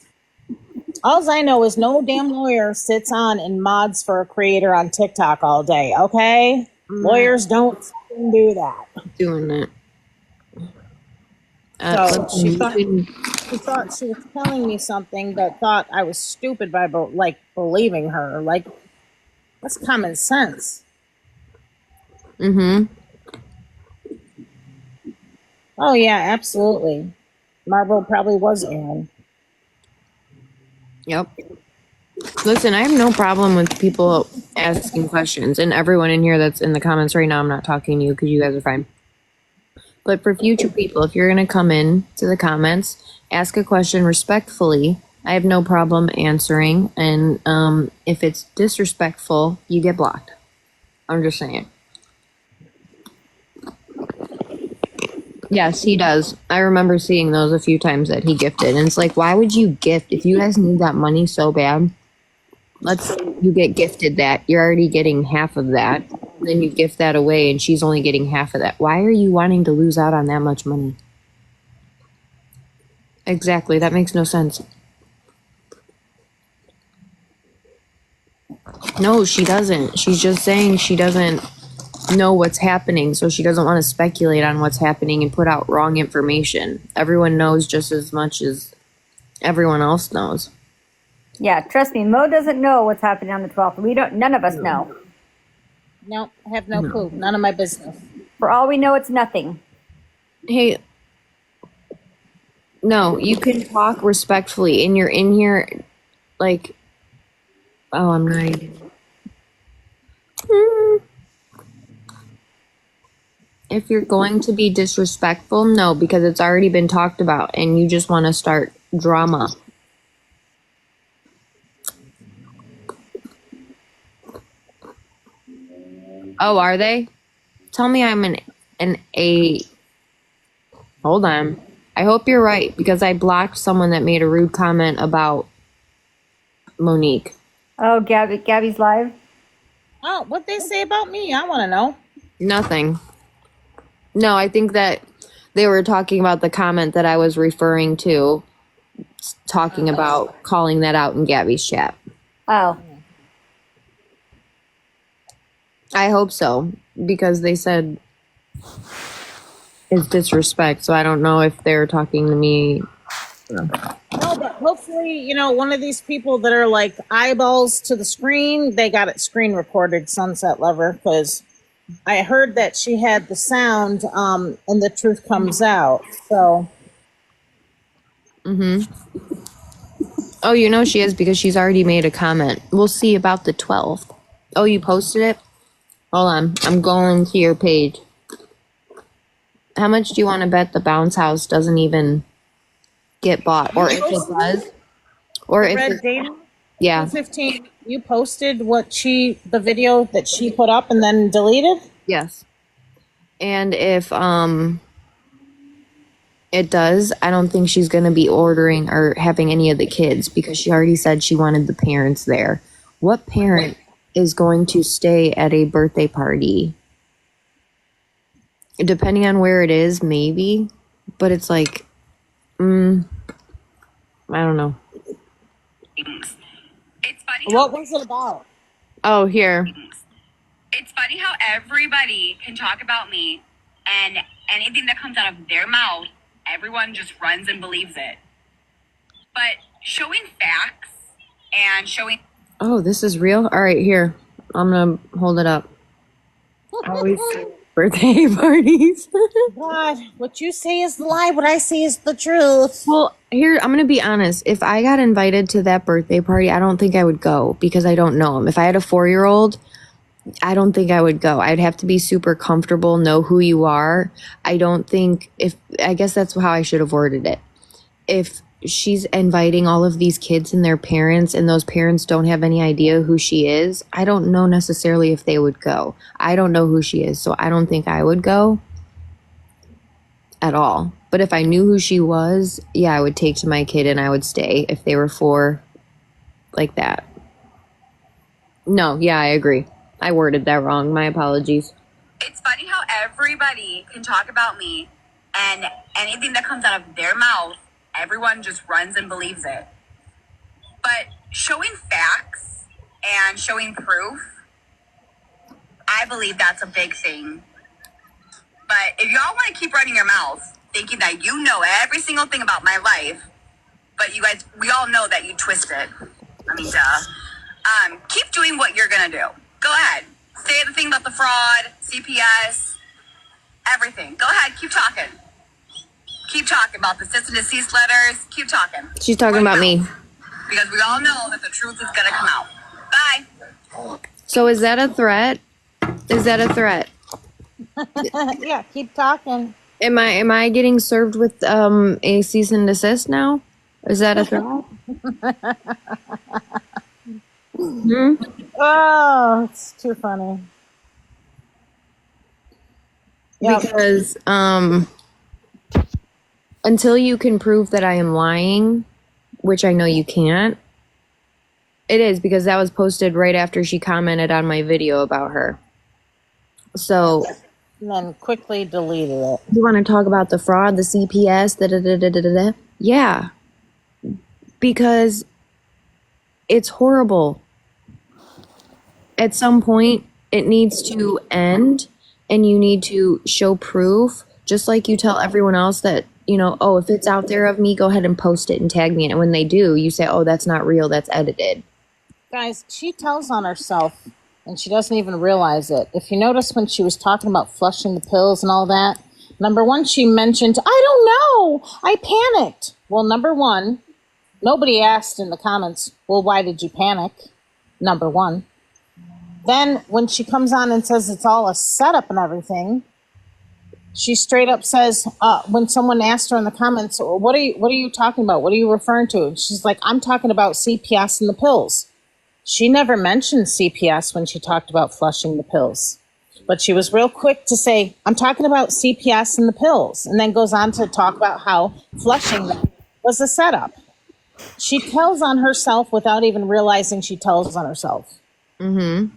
all I know is no damn lawyer sits on and mods for a creator on TikTok all day. Okay, lawyers don't fucking do that. Doing it. So she thought she was telling me something, but thought I was stupid by believing her. Like that's common sense. Mm-hmm. Oh yeah, absolutely. Marvel probably was Aaron. Yep. Listen, I have no problem with people asking questions, and everyone in here that's in the comments right now, I'm not talking to you because you guys are fine. But for future people, if you're going to come in to the comments, ask a question respectfully. I have no problem answering, and if it's disrespectful, you get blocked. I'm just saying. Yes, he does. I remember seeing those a few times that he gifted, and it's like, why would you gift if you guys need that money so bad? Let's say you get gifted that. You're already getting half of that. Then you gift that away and she's only getting half of that. Why are you wanting to lose out on that much money? Exactly. That makes no sense. No, she doesn't. She's just saying she doesn't know what's happening, so she doesn't want to speculate on what's happening and put out wrong information. Everyone knows just as much as everyone else knows. Yeah, trust me, Mo doesn't know what's happening on the 12th. None of us know. No, I have no clue. None of my business. For all we know, it's nothing. Hey, no, you can talk respectfully, and you're in here like, oh, I'm not even. If you're going to be disrespectful, no, because it's already been talked about, and you just want to start drama. Oh, are they? Tell me I'm an A. Hold on. I hope you're right because I blocked someone that made a rude comment about Monique. Oh, Gabby's live? Oh, what they say about me? I want to know. Nothing. No, I think that they were talking about the comment that I was referring to, talking about calling that out in Gabby's chat. Oh. I hope so, because they said it's disrespect, so I don't know if they're talking to me. No, but hopefully, one of these people that are like eyeballs to the screen, they got it screen recorded, Sunset Lover, because I heard that she had the sound and the truth comes out. So. Oh, you know she is because she's already made a comment. We'll see about the 12th. Oh, you posted it? Hold on. I'm going to your page. How much do you want to bet the bounce house doesn't even get bought? Or if it does? Or if Red it, Data yeah. 215. You posted the video that she put up and then deleted? Yes. And if it does, I don't think she's going to be ordering or having any of the kids because she already said she wanted the parents there. What parent is going to stay at a birthday party? Depending on where it is, maybe, but it's like, I don't know. It's funny. What was it about? Oh, here. It's funny how everybody can talk about me, and anything that comes out of their mouth, everyone just runs and believes it. But showing facts and showing. Oh, this is real? All right, here. I'm going to hold it up. Always birthday parties. God, what you say is the lie. What I say is the truth. Well, here, I'm going to be honest. If I got invited to that birthday party, I don't think I would go because I don't know him. If I had a 4-year-old, I don't think I would go. I'd have to be super comfortable, know who you are. I guess that's how I should have worded it. If she's inviting all of these kids and their parents, and those parents don't have any idea who she is, I don't know necessarily if they would go. I don't know who she is, so I don't think I would go at all. But if I knew who she was, yeah, I would take to my kid and I would stay if they were 4 like that. No, yeah, I agree. I worded that wrong. My apologies. It's funny how everybody can talk about me, and anything that comes out of their mouth, everyone just runs and believes it. But showing facts and showing proof, I believe that's a big thing. But if y'all want to keep running your mouth, thinking that you know every single thing about my life, but we all know that you twist it. I mean, duh. Keep doing what you're gonna do. Go ahead. Say the thing about the fraud, CPS, everything. Go ahead, keep talking. Keep talking about the cease and desist letters. Keep talking. She's talking about me. Because we all know that the truth is gonna come out. Bye. So is that a threat? Is that a threat? Yeah, keep talking. Am I getting served with a cease and desist now? Is that a threat? Oh, it's too funny. Yep. Because until you can prove that I am lying, which I know you can't, it is because that was posted right after she commented on my video about her. So And then quickly deleted it. you want to talk about the fraud, the CPS, da. Yeah. Because it's horrible. At some point, it needs to end, and you need to show proof, just like you tell everyone else that, oh, if it's out there of me, go ahead and post it and tag me. And when they do, you say, oh, that's not real, that's edited. Guys, she tells on herself, and she doesn't even realize it. If you notice when she was talking about flushing the pills and all that, number one, she mentioned, I don't know, I panicked. Well, number one, nobody asked in the comments, well, why did you panic? Number one. Then when she comes on and says it's all a setup and everything, she straight up says, when someone asked her in the comments, what are you talking about? What are you referring to? And she's like, I'm talking about CPS and the pills. She never mentioned CPS when she talked about flushing the pills. But she was real quick to say, I'm talking about CPS and the pills. And then goes on to talk about how flushing them was a setup. She tells on herself without even realizing she tells on herself. Mm-hmm.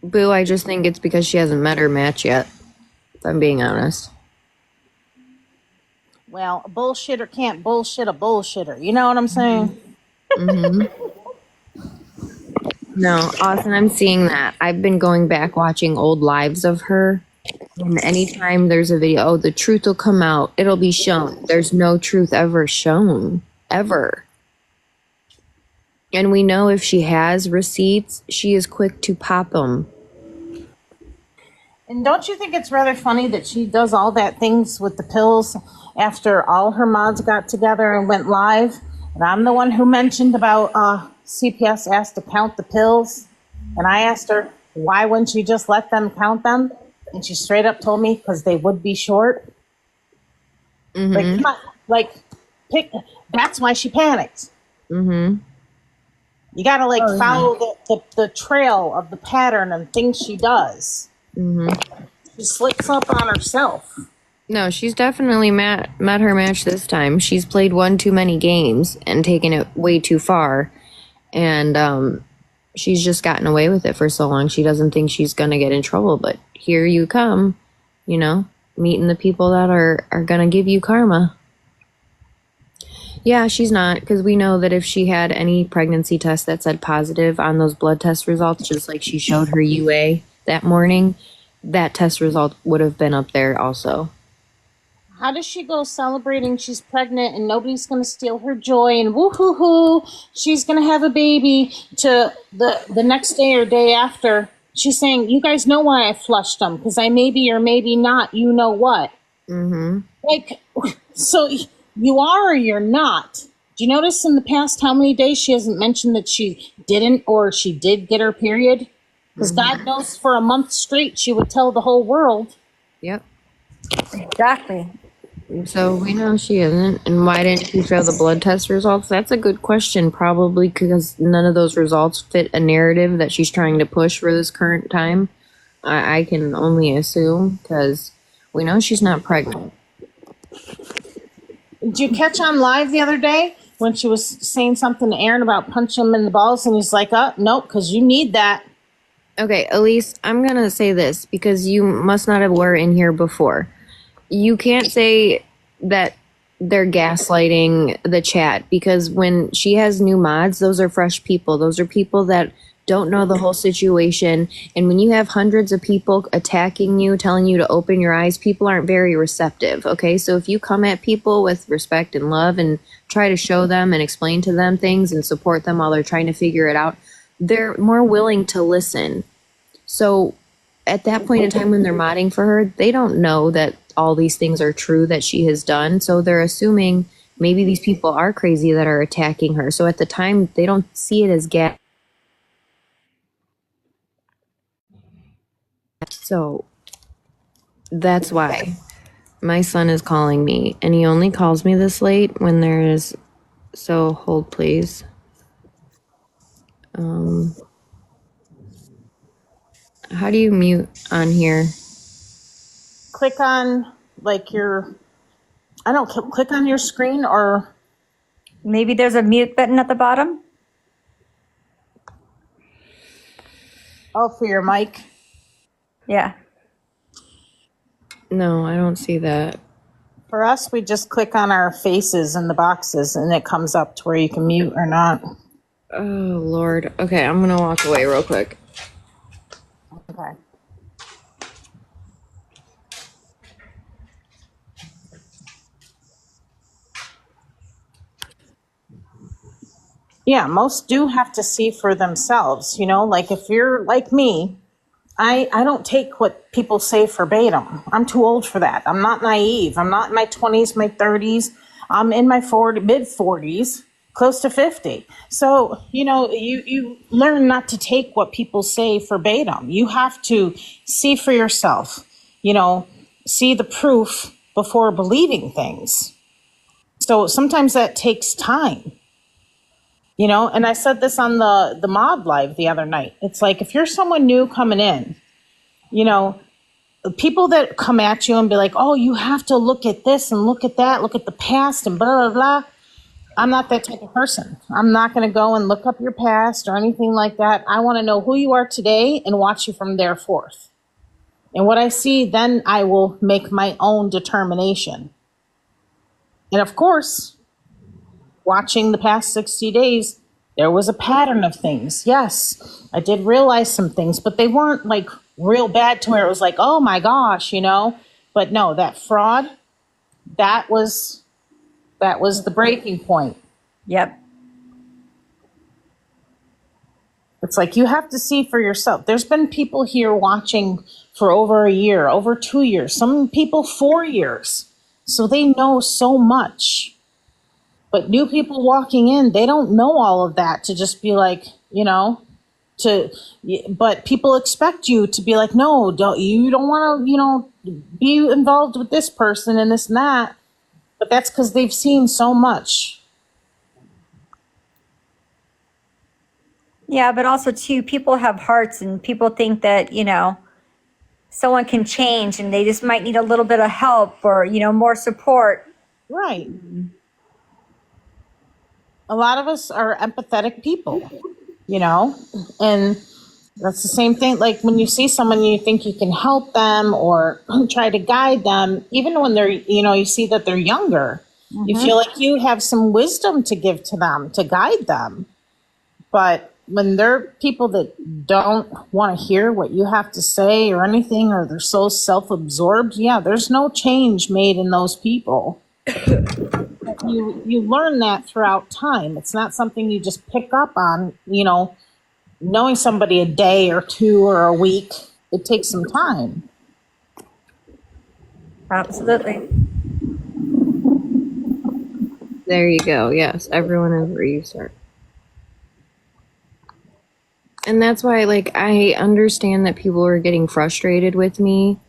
Boo, I just think it's because she hasn't met her match yet, if I'm being honest. Well, a bullshitter can't bullshit a bullshitter. You know what I'm saying? No, Austin, I'm seeing that. I've been going back watching old lives of her. And anytime there's a video, oh, the truth will come out. It'll be shown. There's no truth ever shown. Ever. And we know if she has receipts, she is quick to pop them. And don't you think it's rather funny that she does all that things with the pills after all her mods got together and went live? And I'm the one who mentioned about CPS asked to count the pills. And I asked her, why wouldn't you just let them count them? And she straight up told me, because they would be short. Like, come on, like, pick. That's why she panicked. Mm-hmm. You got to like follow the trail of the pattern and things she does. Mm-hmm. She slips up on herself. No, she's definitely met her match this time. She's played one too many games and taken it way too far. And she's just gotten away with it for so long. She doesn't think she's going to get in trouble. But here you come, you know, meeting the people that are going to give you karma. Yeah, she's not, because we know that if she had any pregnancy test that said positive on those blood test results, just like she showed her UA that morning, that test result would have been up there also. How does she go celebrating she's pregnant and nobody's going to steal her joy and woo-hoo-hoo, she's going to have a baby, to the next day or day after, she's saying, you guys know why I flushed them, because I maybe or maybe not, you know what. Mm-hmm. Like, so you are or you're not. Do you notice in the past how many days she hasn't mentioned that she didn't or she did get her period? Because God knows for a month straight she would tell the whole world. Yep. Exactly. So we know she isn't. And why didn't she show the blood test results? That's a good question. Probably because none of those results fit a narrative that she's trying to push for this current time. I can only assume, because we know she's not pregnant. Did you catch on live the other day when she was saying something to Aaron about punching him in the balls, and he's like, oh, nope, because you need that. Okay, Elise, I'm going to say this because you must not have were in here before. You can't say that they're gaslighting the chat, because when she has new mods, those are fresh people. Those are people that don't know the whole situation. And when you have hundreds of people attacking you, telling you to open your eyes, people aren't very receptive. Okay, so if you come at people with respect and love and try to show them and explain to them things and support them while they're trying to figure it out, they're more willing to listen. So at that point in time when they're modding for her, they don't know that all these things are true that she has done. So they're assuming maybe these people are crazy that are attacking her. So at the time, they don't see it as gas. So that's why my son is calling me, and he only calls me this late when there is. So hold, please. How do you mute on here? Click on, like, click on your screen, or Maybe there's a mute button at the bottom. for your mic. Yeah. No, I don't see that. For us, we just click on our faces in the boxes, and it comes up to where you can mute or not. Oh, Lord. Okay, I'm going to walk away real quick. Okay. Yeah, most do have to see for themselves, like if you're like me, I don't take what people say verbatim. I'm too old for that. I'm not naive. I'm not in my 20s, my 30s. I'm in my mid 40s, close to 50. So, you learn not to take what people say verbatim. You have to see for yourself, see the proof before believing things. So sometimes that takes time. And I said this on the mod live the other night. It's like, if you're someone new coming in, people that come at you and be like, oh, you have to look at this and look at that, look at the past and blah, blah, blah. I'm not that type of person. I'm not going to go and look up your past or anything like that. I want to know who you are today and watch you from there forth. And what I see, then I will make my own determination. And of course, watching the past 60 days, there was a pattern of things. Yes, I did realize some things, but they weren't like real bad to where it was like, oh my gosh, But no, that fraud, that was the breaking point. Yep. It's like you have to see for yourself. There's been people here watching for over a year, over 2 years, some people 4 years. So they know so much. But new people walking in, they don't know all of that to just be like, but people expect you to be like, no, you don't want to, be involved with this person and this and that. But that's because they've seen so much. Yeah, but also too, people have hearts, and people think that someone can change, and they just might need a little bit of help or more support. Right. A lot of us are empathetic people, and that's the same thing. Like when you see someone, you think you can help them or try to guide them, even when they're, you see that they're younger. You feel like you have some wisdom to give to them, to guide them. But when they're people that don't want to hear what you have to say or anything, or they're so self-absorbed, there's no change made in those people. You learn that throughout time. It's not something you just pick up on, knowing somebody a day or two or a week. It takes some time. Absolutely. There you go. Yes, everyone is where you start. And that's why, I understand that people are getting frustrated with me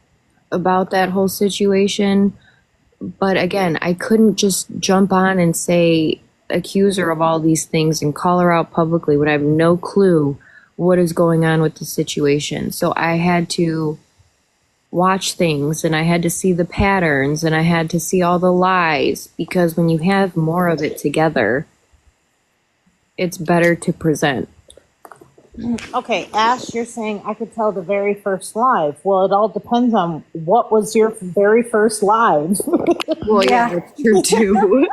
about that whole situation. But again, I couldn't just jump on and accuse her of all these things and call her out publicly when I have no clue what is going on with the situation. So I had to watch things, and I had to see the patterns, and I had to see all the lies, because when you have more of it together, it's better to present. Okay, Ash, you're saying I could tell the very first live. Well, it all depends on what was your very first live. Well, yeah, that's true too.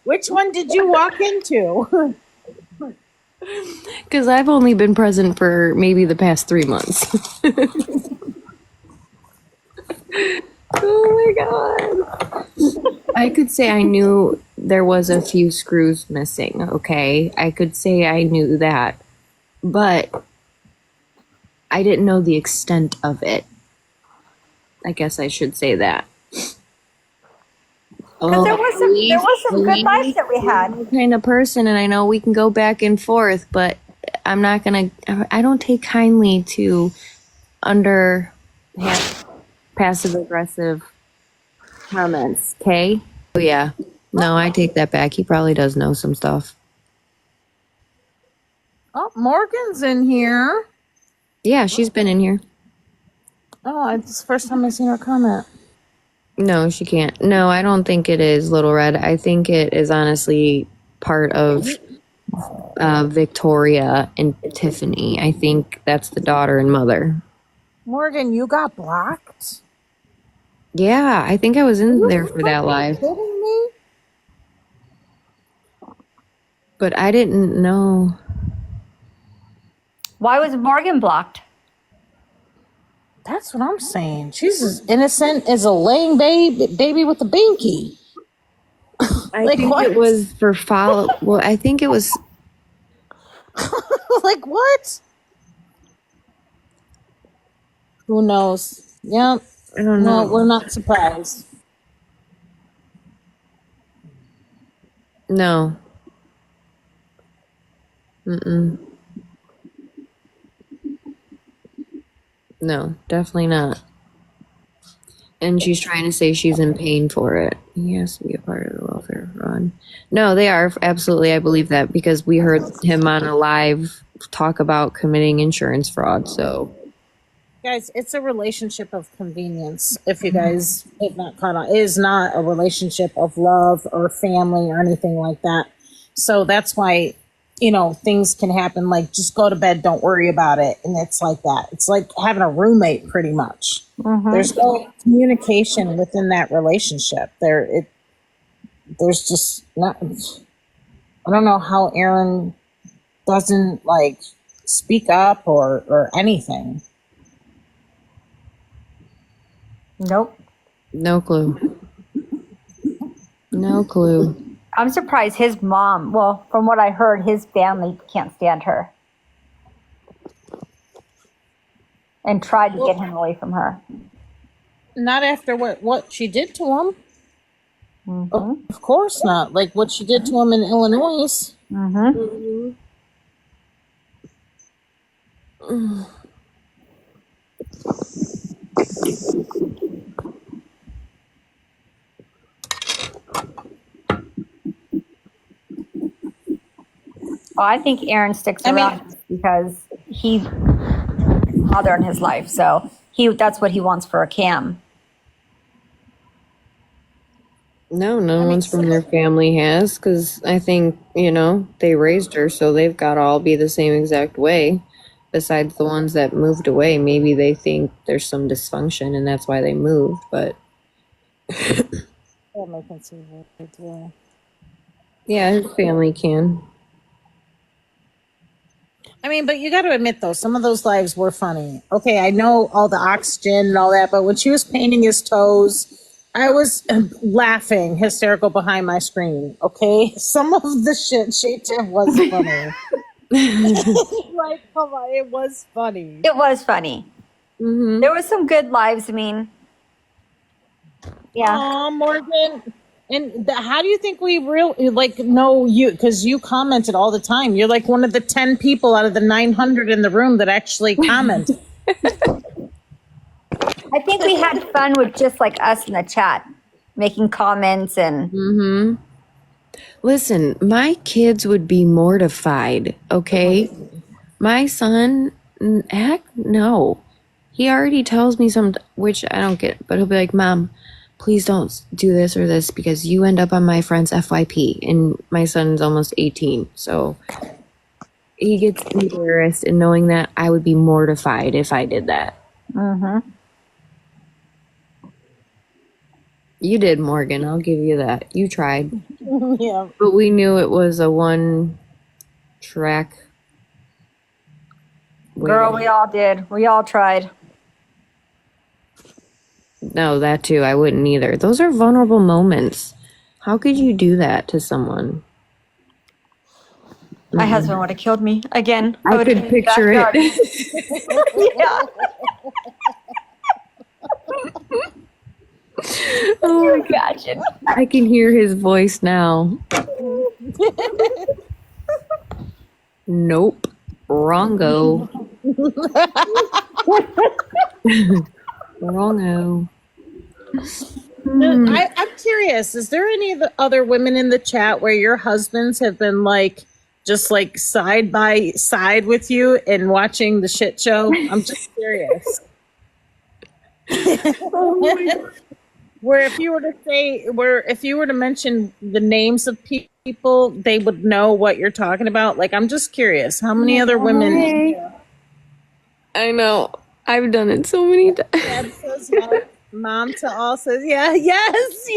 Which one did you walk into? Because I've only been present for maybe the past 3 months. Oh my God. I could say I knew there was a few screws missing, okay? I could say I knew that. But I didn't know the extent of it. I guess I should say that. Because there was some good lives that we had. I'm the kind of person, and I know we can go back and forth, but I'm not gonna. I don't take kindly to passive aggressive comments. Okay. Oh yeah. No, I take that back. He probably does know some stuff. Oh, Morgan's in here. Yeah, she's been in here. Oh, it's the first time I've seen her comment. No, she can't. No, I don't think it is Little Red. I think it is honestly part of Victoria and Tiffany. I think that's the daughter and mother. Morgan, you got blocked? Yeah, I think I was in there for that live. Kidding me? But I didn't know. Why was Morgan blocked? That's what I'm saying. She's as innocent as a laying baby with a binky. I think what? it was for follow. Well, I think it was. Like what? Who knows? Yep. I don't know. No, we're not surprised. No. Mm-mm. No, definitely not. And she's trying to say she's in pain for it. He has to be a part of the welfare fraud. No, they are. Absolutely. I believe that because we heard him on a live talk about committing insurance fraud. So, Guys, it's a relationship of convenience. If you guys have not caught on, it is not a relationship of love or family or anything like that. So that's why, things can happen. Like just go to bed, don't worry about it. And it's like that. It's like having a roommate pretty much. There's no communication within that relationship. There's just not. I don't know how Aaron doesn't speak up or anything. Nope. no clue. No clue. I'm surprised his mom, well, from what I heard, his family can't stand her. And tried to get him away from her. Not after what she did to him. Of course not. Like what she did to him in Illinois. Mm-hmm. Well, I think Aaron sticks around because he's father in his life, so that's what he wants for a Cam. No, one's from their family has, because I think, they raised her, so they've got to all be the same exact way. Besides the ones that moved away, maybe they think there's some dysfunction and that's why they moved, but... Family can see it, yeah. Yeah, his family can. I mean, but you got to admit, though, some of those lives were funny. Okay, I know all the oxygen and all that, but when she was painting his toes, I was laughing hysterical behind my screen, okay? Some of the shit she did was funny. Like, come on, it was funny. It was funny. Mm-hmm. There was some good lives, I mean. Yeah. Aw, Morgan. And how do you think we know you? Because you commented all the time. You're like one of the 10 people out of the 900 in the room that actually comment. I think we had fun with just like us in the chat, making comments and... Mm-hmm. Listen, my kids would be mortified, okay? My son, no. He already tells me which I don't get, but he'll be like, Mom, please don't do this or this because you end up on my friend's FYP. And my son's almost 18, so he gets embarrassed in knowing that I would be mortified if I did that. Mm-hmm. You did, Morgan. I'll give you that. You tried. Yeah. But we knew it was a one-track. Girl, we all did. We all tried. No, that too. I wouldn't either. Those are vulnerable moments. How could you do that to someone? My husband would have killed me again. I could picture it. Yeah. Oh my gosh. I can hear his voice now. Nope. Wrongo. Wrongo. I'm curious. Is there any of the other women in the chat where your husbands have been like, just like side by side with you in watching the shit show? I'm just curious. Where if you were to mention the names of people, they would know what you're talking about. Like, I'm just curious. How many other women? I know. I've done it so many times. Dad says yes. Mom to all says yeah. Yes.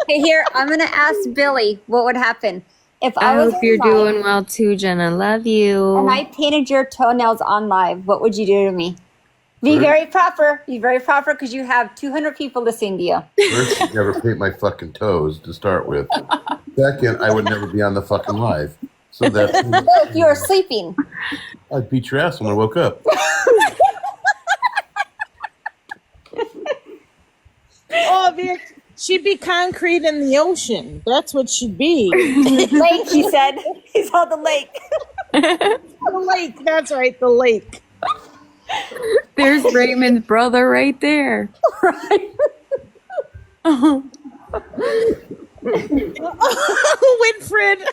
Hey, here, I'm going to ask Billy what would happen. If I was hope you're live doing well too, Jen. I love you. and I painted your toenails on live, what would you do to me? Be very proper. Be very proper because you have 200 people listening to you. First, you'd never paint my fucking toes to start with. Second, I would never be on the fucking live. So that If you were sleeping. I'd beat your ass when I woke up. Oh, bitch. She'd be concrete in the ocean. That's what she'd be. Lake, he said. He's on the lake. The lake. That's right. The lake. There's Raymond's brother right there. Right. Oh, Winfred.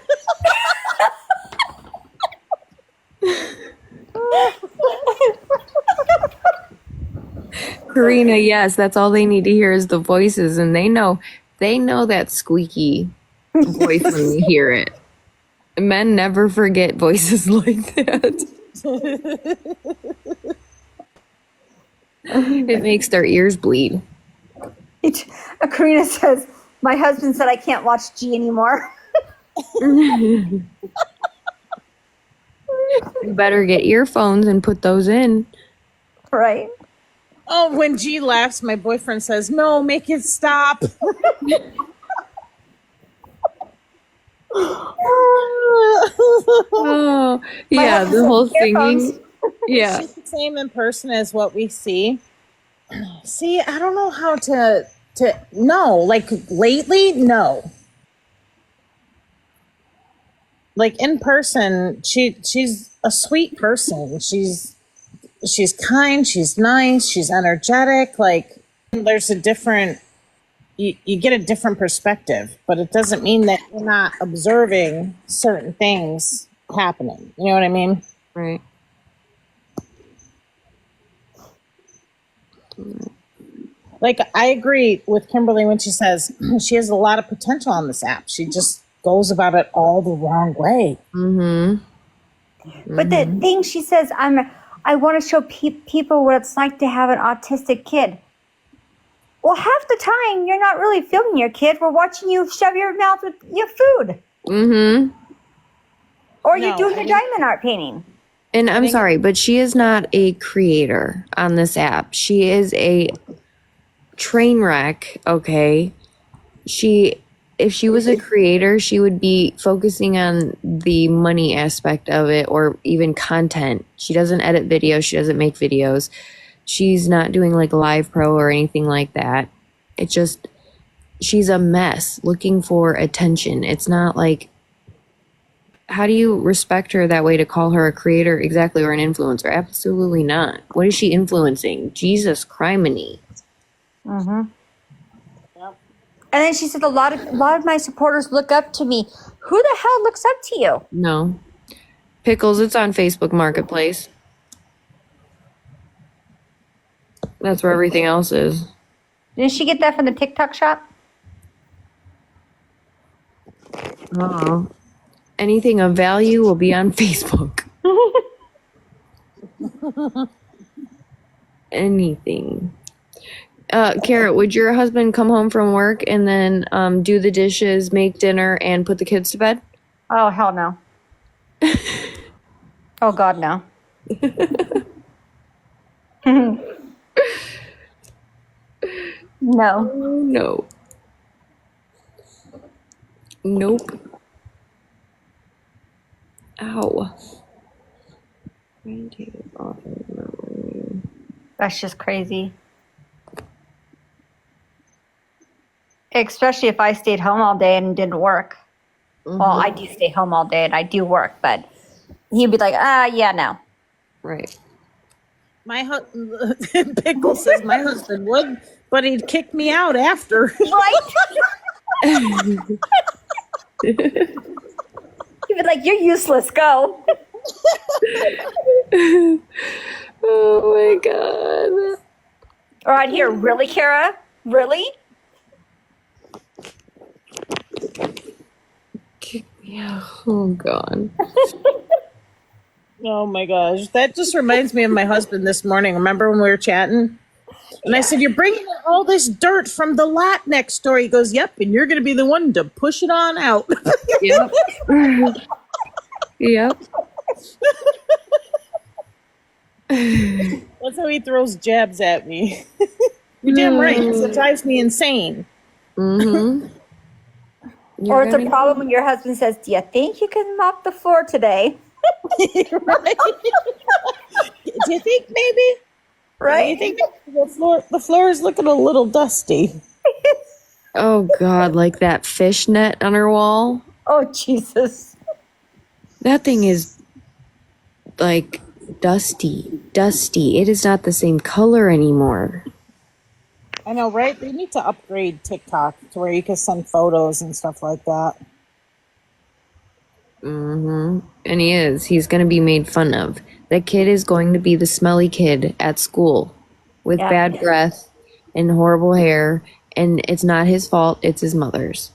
Karina, yes, that's all they need to hear is the voices, and they know that squeaky voice when they hear it. Men never forget voices like that. It makes their ears bleed. Karina says, my husband said I can't watch G anymore. You better get earphones and put those in. Right. Oh, when G laughs, my boyfriend says, "No, make it stop." Oh, My yeah, husband the says whole earphones. singing. Yeah. She's the same in person as what we see. See, I don't know how to no, like lately, no. Like in person, she's a sweet person. She's kind, she's nice, she's energetic. Like there's a different you get a different perspective, but it doesn't mean that you're not observing certain things happening. You know what I mean? Right. Like I agree with Kimberly when she says she has a lot of potential on this app. She just goes about it all the wrong way. Mm-hmm. But the thing she says, I want to show people what it's like to have an autistic kid. Well, half the time you're not really filming your kid. We're watching you shove your mouth with your food, Mm-hmm. or No, you're doing I your think- diamond art painting. And I'm think- sorry, but she is not a creator on this app. She is a train wreck, okay? If she was a creator, she would be focusing on the money aspect of it or even content. She doesn't edit videos, she doesn't make videos. She's not doing like live pro or anything like that. It just she's a mess looking for attention. It's not like how do you respect her that way to call her a creator exactly or an influencer? Absolutely not. What is she influencing? Jesus criminy. And then she said, a lot of my supporters look up to me. Who the hell looks up to you? No. Pickles, it's on Facebook Marketplace. That's where everything else is. Didn't she get that from the TikTok shop? Oh. Anything of value will be on Facebook. Anything. Carrot, would your husband come home from work and then do the dishes, make dinner, and put the kids to bed? Oh, hell no. Oh, God, no. No. No. Nope. Ow. That's just crazy. Especially if I stayed home all day and didn't work. Well, I do stay home all day and I do work, but he'd be like, yeah, no. Right. My Pickle says my husband would, but he'd kick me out after. Right? He'd be like, you're useless, go. Oh my god. Or I'd hear, really, Kara? Really? Kick me out. Oh god. Oh my gosh, that just reminds me of my husband this morning. Remember when we were chatting? And I said, "You're bringing all this dirt from the lot next door." He goes, "Yep, and you're going to be the one to push it on out." Yep. Yep. That's how he throws jabs at me. You're damn right, 'cause it drives me insane. Mm-hmm. Or it's a problem when your husband says, do you think you can mop the floor today? Right? Do you think maybe? Right? Do you think the floor is looking a little dusty? Oh god, like that fishnet on her wall. Oh, Jesus. That thing is like dusty. It is not the same color anymore. I know, right? They need to upgrade TikTok to where you can send photos and stuff like that. Mm-hmm. And he is. He's going to be made fun of. That kid is going to be the smelly kid at school with Yeah. bad breath and horrible hair. And it's not his fault. It's his mother's.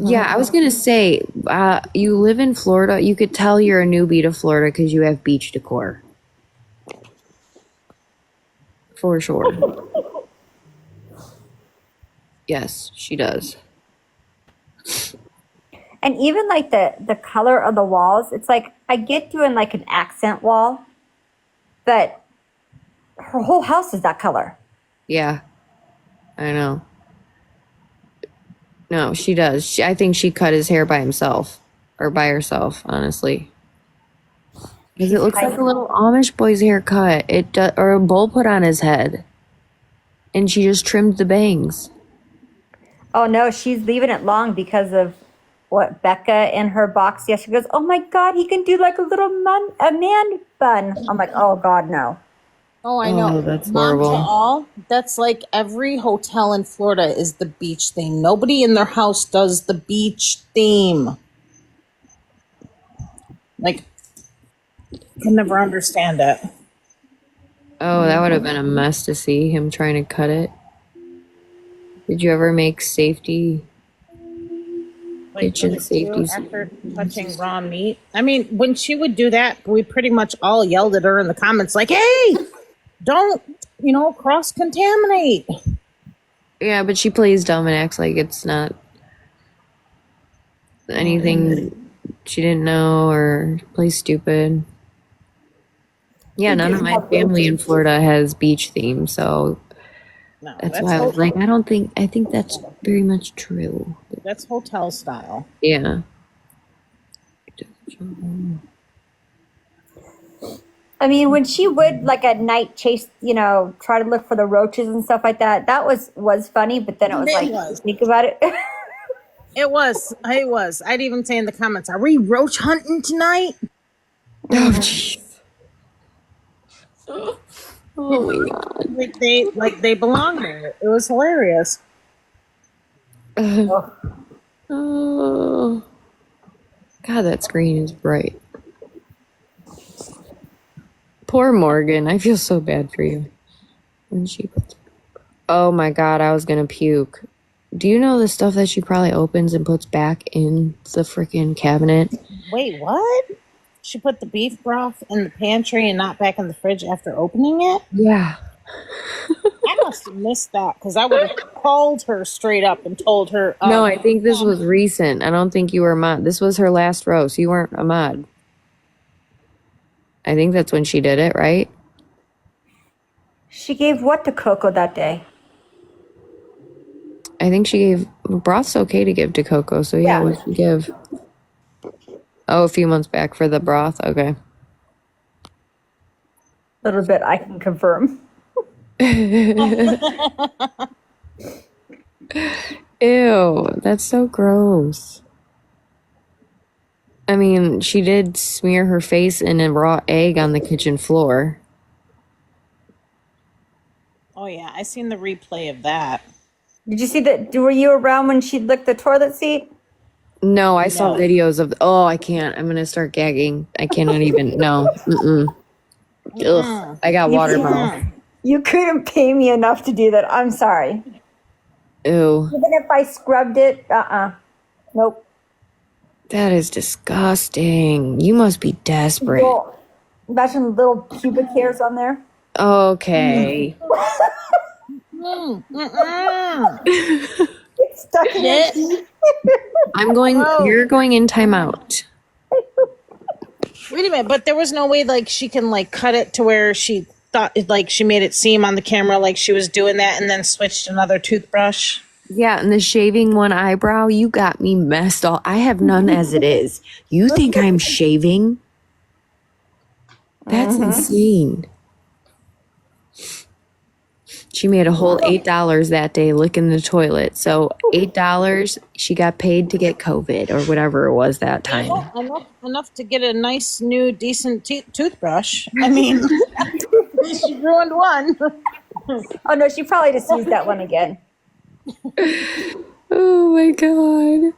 Yeah, I was going to say, you live in Florida. You could tell you're a newbie to Florida because you have beach decor. For sure. Yes, she does. And even like the color of the walls, it's like I get doing like an accent wall, but her whole house is that color. Yeah, I know. No, she does. I think she cut his hair by himself or by herself, honestly. Because it looks like a little Amish boy's haircut. Or a bowl put on his head. And she just trimmed the bangs. Oh no, she's leaving it long because of what Becca in her box. Yeah, she goes, "Oh my God, he can do like a little man bun." I'm like, "Oh God, no." Oh, I know. Oh, that's Mom to horrible. all. That's like every hotel in Florida is the beach theme. Nobody in their house does the beach theme. Like, can never understand it. Oh, that would have been a mess to see him trying to cut it. Did you ever make safety Like kitchen with you safety? after touching raw meat. I mean, when she would do that, we pretty much all yelled at her in the comments, like, "Hey, don't cross contaminate." Yeah, but she plays dumb and acts like it's not anything she didn't know or plays stupid. Yeah, none of my family in Florida has beach theme, so No, that's why I was like, I think that's very much true. that's hotel style. Yeah. I mean, when she would like at night chase, try to look for the roaches and stuff like that, that was funny. But then it was like, think about it. It was. It was. I'd even say in the comments, "Are we roach hunting tonight?" Oh, jeez. Oh my god. Like they belong there. It was hilarious. Oh. God, that screen is bright. Poor Morgan. I feel so bad for you. When she puts. Oh my god, I was gonna puke. Do you know the stuff that she probably opens and puts back in the freaking cabinet? Wait, what? She put the beef broth in the pantry and not back in the fridge after opening it? Yeah. I must have missed that because I would have called her straight up and told her. No, I think this was recent. I don't think you were a mod. This was her last roast. You weren't a mod. I think that's when she did it, right? She gave what to Coco that day? I think she gave broth's okay to give to Coco. So yeah, what did she give? Oh, a few months back for the broth. Okay. A little bit, I can confirm. Ew, that's so gross. I mean, she did smear her face in a raw egg on the kitchen floor. Oh yeah, I seen the replay of that. Did you see that? Were you around when she licked the toilet seat? No, I saw videos of. Oh, I can't. I'm gonna start gagging. I cannot even. No. Mm-mm. Ugh, I got water mouth. You couldn't pay me enough to do that. I'm sorry. Ew. Even if I scrubbed it, nope. That is disgusting. You must be desperate. Imagine little pubic hairs on there. Okay. It's stuck in your teeth. You're going in timeout. Wait a minute, but there was no way like she can like cut it to where she thought like she made it seem on the camera like she was doing that and then switched another toothbrush. Yeah, and the shaving one eyebrow, you got me messed up. I have none as it is. You think I'm shaving? That's insane. She made a whole $8 that day licking the toilet. So $8, she got paid to get COVID or whatever it was that time. Enough to get a nice, new, decent toothbrush. I mean, she ruined one. Oh no, she probably just used that one again. Oh my god.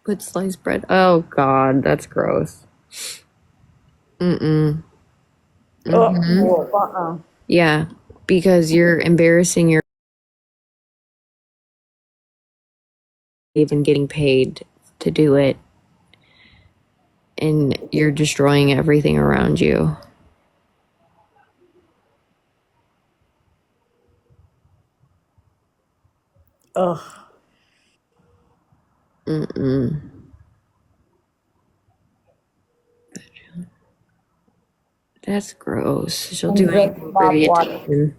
Put sliced bread. Oh god, that's gross. Mm-mm. Yeah, because you're embarrassing your even getting paid to do it. And you're destroying everything around you. Ugh. Mm-mm. That's gross. She'll do anything for the attention.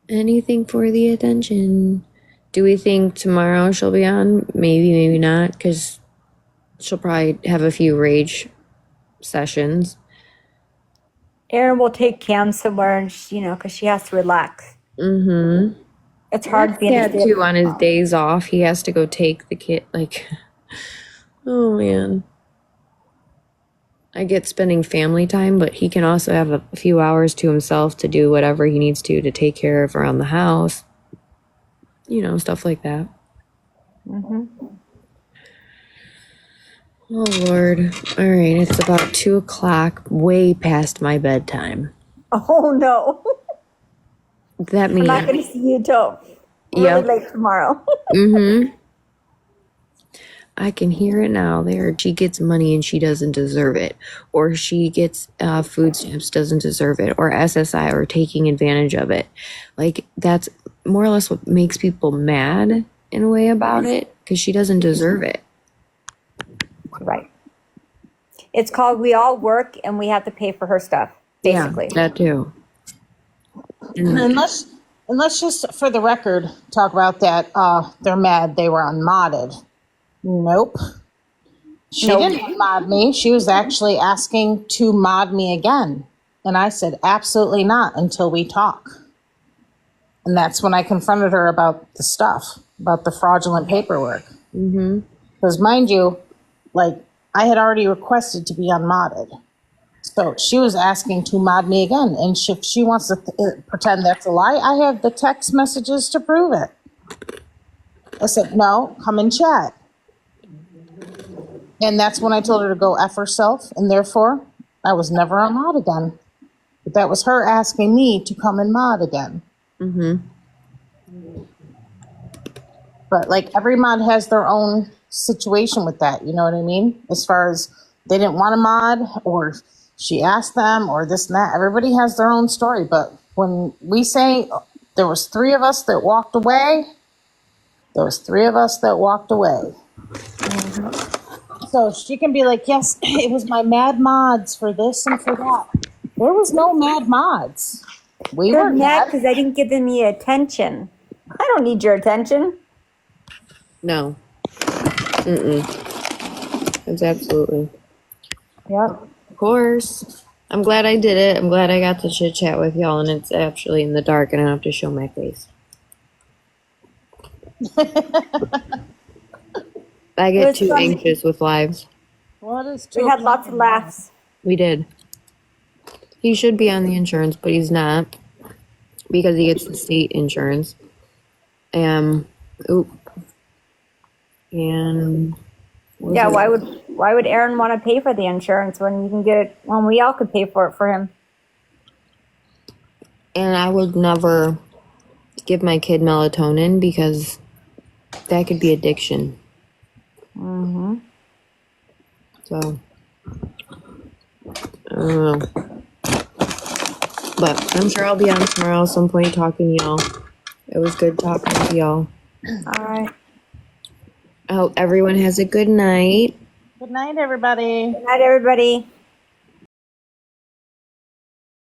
Anything for the attention. Do we think tomorrow she'll be on? Maybe, maybe not, because she'll probably have a few rage sessions. Erin will take Cam somewhere, and because she has to relax. Mm-hmm. It's hard being Yeah, a stay- too. On his days off, he has to go take the kid. Like, oh man. I get spending family time, but he can also have a few hours to himself to do whatever he needs to take care of around the house. Stuff like that. Oh Lord. All right, it's about 2:00, way past my bedtime. Oh no. That I'm not means, going to see you till really Yep. late tomorrow. mm-hmm. I can hear it now. There, she gets money and she doesn't deserve it, or she gets food stamps, doesn't deserve it, or SSI, or taking advantage of it. Like, that's more or less what makes people mad in a way about it, because she doesn't deserve it. Right. It's called we all work and we have to pay for her stuff, basically. Yeah, that too. And let's just, for the record, talk about that. They're mad they were unmodded. Nope. She didn't mod me. She was actually asking to mod me again. And I said, absolutely not until we talk. And that's when I confronted her about the stuff, about the fraudulent paperwork. Mm-hmm. Because mind you, like, I had already requested to be unmodded. So she was asking to mod me again. And if she wants to pretend that's a lie, I have the text messages to prove it. I said, no, come and chat. And that's when I told her to go F herself. And therefore, I was never on mod again. But that was her asking me to come and mod again. Mm-hmm. But like every mod has their own situation with that. You know what I mean? As far as they didn't want a mod, or she asked them, or this and that. Everybody has their own story. But when we say there was 3 of us that walked away, there was 3 of us that walked away. So she can be like, yes, it was my mad mods for this and for that. There was no mad mods. We They're were mad mad. because I didn't give them any attention. I don't need your attention. No. Mm-mm. It's absolutely. Yep. Of course. I'm glad I did it. I'm glad I got to chit chat with y'all, and it's actually in the dark and I don't have to show my face. I It get was too fun. anxious with lives. What is We had lots of laughs. We did. He should be on the insurance, but he's not, because he gets the state insurance. Oop. And Yeah, why would Aaron want to pay for the insurance when you can get it when we all could pay for it for him? And I would never give my kid melatonin, because that could be addiction. Mm-hmm. So, I don't know. But I'm sure I'll be on tomorrow at some point talking to y'all. It was good talking to y'all. All right. I hope everyone has a good night. Good night, everybody. Good night, everybody.